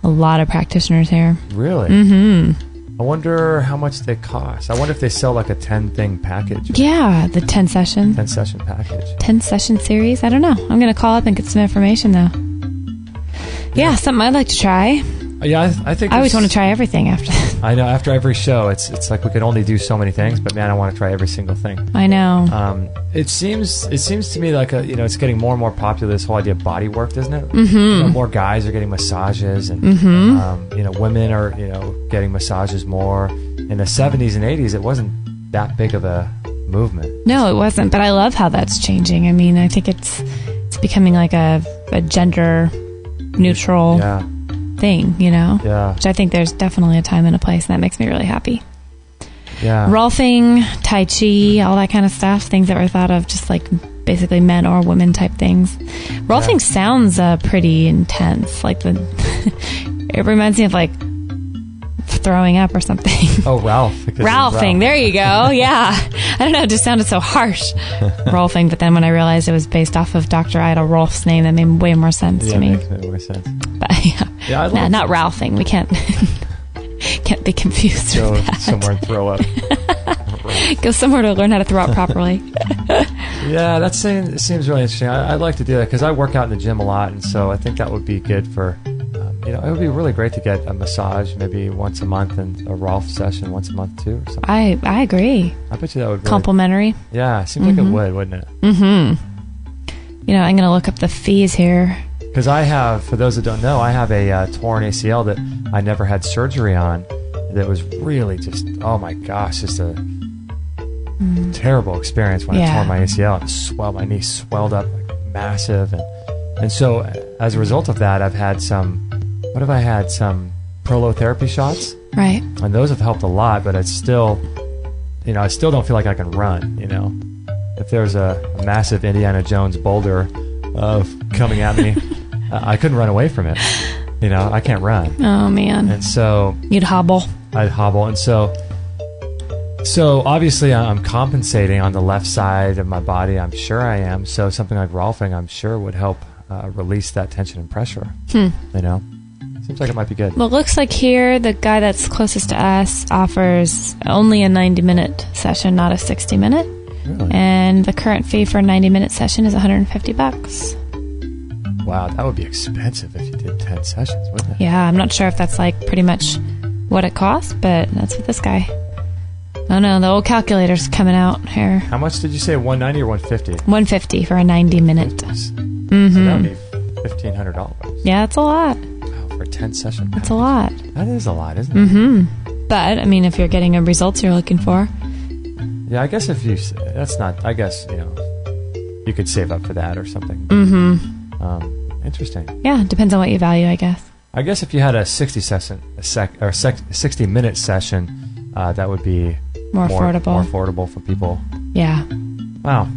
lot of practitioners here. Really? Mm-hmm. I wonder how much they cost. I wonder if they sell a 10-thing package. Yeah, the 10-session. 10-session package. 10-session series? I don't know. I'm going to call up and get some information, though. Yeah, something I'd like to try. Yeah, I think... I always want to try everything after that. I know. After every show, it's like we can only do so many things, but man, I want to try every single thing. I know. It seems to me like it's getting more and more popular, this whole idea of body work, doesn't it? Mm-hmm. More guys are getting massages, and women are getting massages more. In the 70s and 80s, it wasn't that big of a movement. No, it wasn't. But I love how that's changing. I mean, I think it's becoming like a gender neutral thing, Yeah. Which I think there's definitely a time and a place, and that makes me really happy. Yeah. Rolfing, Tai Chi, all that kind of stuff, things that were thought of just basically men or women type things. Rolfing sounds pretty intense. It reminds me of throwing up or something. Oh, Ralph. Rolfing, there you go. Yeah. I don't know, it just sounded so harsh. Rolfing, but then when I realized it was based off of Dr. Ida Rolf's name, that made way more sense to me. Yeah, it makes more sense. But not Rolfing. We can't be confused Go with that. somewhere and throw up. Go somewhere to learn how to throw up properly. Yeah, that seems really interesting. I'd like to do that because I work out in the gym a lot, and so I think that would be good for... it would be really great to get a massage maybe once a month and a Rolf session once a month too, or something. I agree. I bet you that would really... Complimentary. Yeah, seems like it would, wouldn't it? Mm-hmm. I'm going to look up the fees here. Because I have, for those that don't know, I have a torn ACL that I never had surgery on. That was really just, oh my gosh, just a terrible experience when I tore my ACL. My knee swelled up massive, and so as a result of that, I've had some prolotherapy shots. Right. And those have helped a lot, but it's still, I still don't feel like I can run, If there's a massive Indiana Jones boulder coming at me, I couldn't run away from it. I can't run. Oh, man. And so... You'd hobble. I'd hobble. And so obviously I'm compensating on the left side of my body. I'm sure I am. So something like Rolfing, I'm sure, would help release that tension and pressure. Seems like it might be good. Well, it looks like here the guy that's closest to us offers only a 90-minute session, not a 60-minute. Really? And the current fee for a 90-minute session is $150. Wow, that would be expensive if you did 10 sessions, wouldn't it? Yeah, I'm not sure if that's pretty much what it costs, but that's what this guy... Oh no, the old calculator's coming out here. How much did you say, 190 or 150? 150 for a 90-minute. Mm-hmm. So that would be $1,500. Yeah, that's a lot. Wow, for a 10-session. That's a lot. That is a lot, isn't it? Mm-hmm. But, if you're getting a results you're looking for... Yeah, I guess you could save up for that or something. Mm-hmm. Interesting. Yeah, depends on what you value, I guess. I guess if you had a 60-minute session, that would be more affordable for people. Yeah. Wow.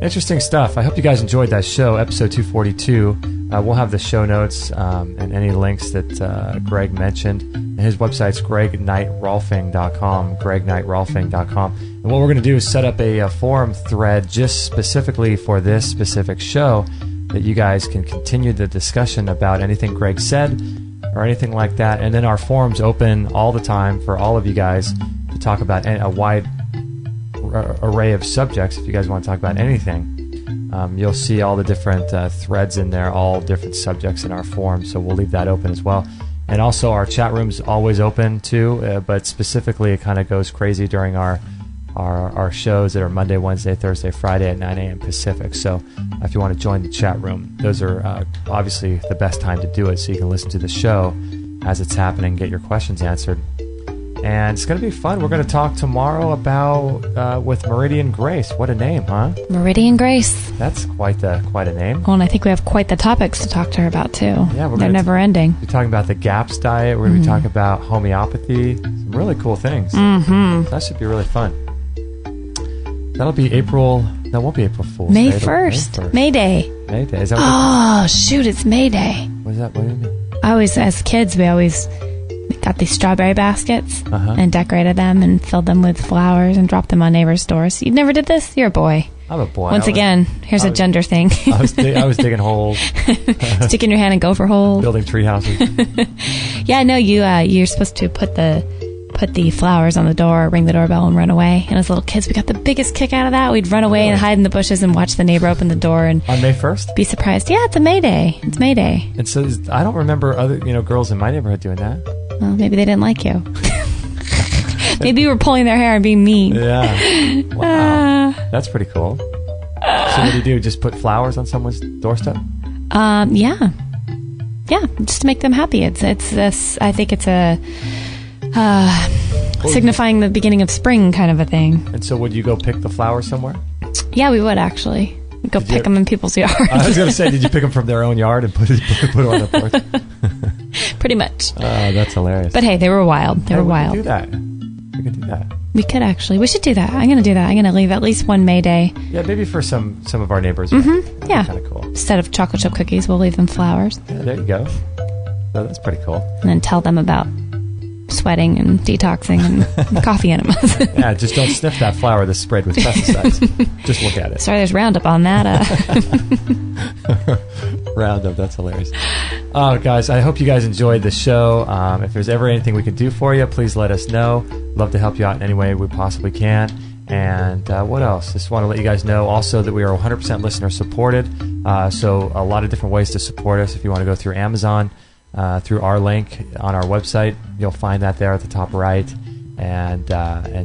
Interesting stuff. I hope you guys enjoyed that show, episode 242. We'll have the show notes and any links that Greg mentioned. And his website's gregnighrolfing.com, gregnighrolfing.com. And what we're going to do is set up a forum thread just specifically for this specific show that you guys can continue the discussion about anything Greg said or anything like that. And then our forum's open all the time for all of you guys to talk about a wide array of subjects. If you guys want to talk about anything, you'll see all the different threads in there, all different subjects in our forum, so we'll leave that open as well. And also our chat room's always open too, but specifically it kind of goes crazy during our shows that are Monday, Wednesday, Thursday, Friday at 9 a.m. Pacific. So if you want to join the chat room, those are obviously the best time to do it, so you can listen to the show as it's happening, get your questions answered. And it's going to be fun. We're going to talk tomorrow about with Meridian Grace. What a name, huh? Meridian Grace. That's quite a name. Well, and I think we have quite the topics to talk to her about, too. Yeah, they're never ending. We're talking about the GAPS diet. We're going to be talking about homeopathy. Some really cool things. Mm-hmm. That should be really fun. That'll be April... That won't be April Fool's Day. May 1st. May Day. May Day. Is that shoot, it's May Day. What is that? What do you mean? As kids, we always got these strawberry baskets and decorated them and filled them with flowers and dropped them on neighbors' doors. You never did this? You're a boy. I'm a boy. Once again, here's a gender thing. I was digging holes. Sticking your hand in gopher holes. Building tree houses. Yeah, no, you're supposed to put the flowers on the door, ring the doorbell, and run away. And as little kids, we got the biggest kick out of that. We'd run away and hide in the bushes and watch the neighbor open the door. And on May 1st? Be surprised. Yeah, it's a May Day. It's May Day. And so I don't remember other girls in my neighborhood doing that. Well, maybe they didn't like you. Maybe you were pulling their hair and being mean. Yeah. Wow. That's pretty cool. So what do you do? Just put flowers on someone's doorstep? Yeah. Yeah, just to make them happy. It's this. I think it's a signifying the beginning of spring kind of a thing. And so would you go pick the flowers somewhere? Yeah, we would actually. We'd go pick them in people's yards. I was going to say, did you pick them from their own yard and put them on the porch? Pretty much. That's hilarious. But hey, they were wild. They were wild. We could do that. We could actually. We should do that. I'm going to do that. I'm going to leave at least one May Day. Yeah, maybe for some of our neighbors. Mm-hmm. Yeah. Kind of cool. Instead of chocolate chip cookies, we'll leave them flowers. Yeah, there you go. Oh, that's pretty cool. And then tell them about sweating and detoxing and coffee enemas. Yeah, just don't sniff that flower that's sprayed with pesticides. Just look at it. Sorry, there's Roundup on that. Roundup, that's hilarious. Oh, guys, I hope you guys enjoyed the show. If there's ever anything we can do for you, please let us know. Love to help you out in any way we possibly can. And what else? Just want to let you guys know also that we are 100% listener supported. So a lot of different ways to support us. If you want to go through Amazon, through our link on our website, you'll find that there at the top right, and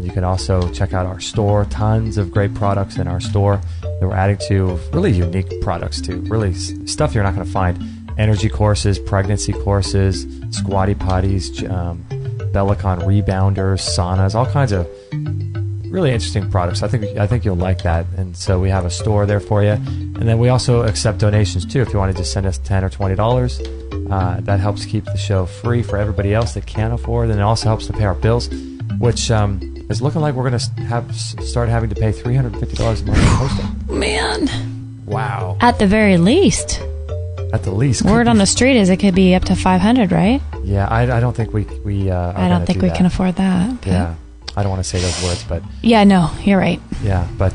you can also check out our store. Tons of great products in our store that we're adding to, really unique products too, really stuff you're not going to find. Energy courses, pregnancy courses, squatty potties, Bellicon rebounders, saunas, all kinds of really interesting products. I think you'll like that. And so we have a store there for you, and then we also accept donations too. If you want to just send us $10 or $20. That helps keep the show free for everybody else that can't afford, and it also helps to pay our bills, which is looking like we're going to start having to pay $350 a month for hosting. Man. Wow. At the very least. At the least. Word on the street is it could be up to $500, right? Yeah, I don't think we I don't think we can afford that. Okay. Yeah. I don't want to say those words, but... Yeah, no, you're right. Yeah, but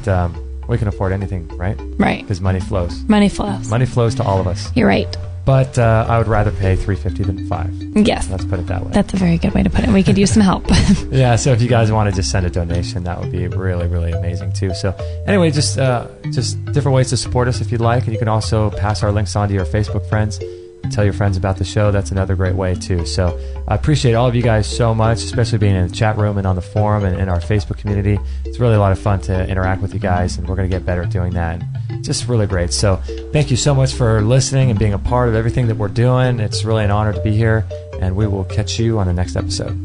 we can afford anything, right? Right. Because money flows. Money flows. Money flows to all of us. You're right. But I would rather pay $350 than $5. Yes. Let's put it that way. That's a very good way to put it. We could use some help. Yeah, so if you guys want to just send a donation, that would be really, really amazing too. So anyway, just different ways to support us if you'd like. And you can also pass our links on to your Facebook friends. Tell your friends about the show. That's another great way too. So I appreciate all of you guys so much, especially being in the chat room and on the forum and in our Facebook community. It's really a lot of fun to interact with you guys, and we're going to get better at doing that. And just really great. So thank you so much for listening and being a part of everything that we're doing. It's really an honor to be here, and we will catch you on the next episode.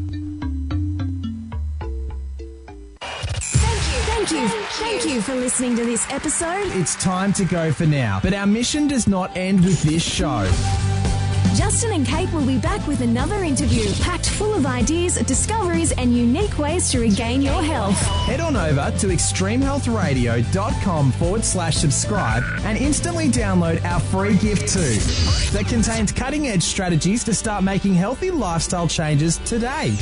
Thank you for listening to this episode. It's time to go for now, but our mission does not end with this show. Justin and Kate will be back with another interview packed full of ideas, discoveries, and unique ways to regain your health. Head on over to extremehealthradio.com/subscribe and instantly download our free gift too that contains cutting-edge strategies to start making healthy lifestyle changes today.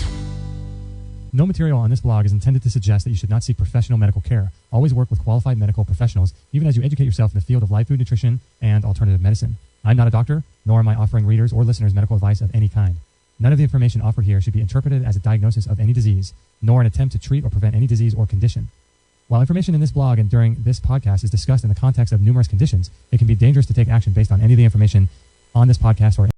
No material on this blog is intended to suggest that you should not seek professional medical care. Always work with qualified medical professionals, even as you educate yourself in the field of live food nutrition and alternative medicine. I'm not a doctor, nor am I offering readers or listeners medical advice of any kind. None of the information offered here should be interpreted as a diagnosis of any disease, nor an attempt to treat or prevent any disease or condition. While information in this blog and during this podcast is discussed in the context of numerous conditions, it can be dangerous to take action based on any of the information on this podcast or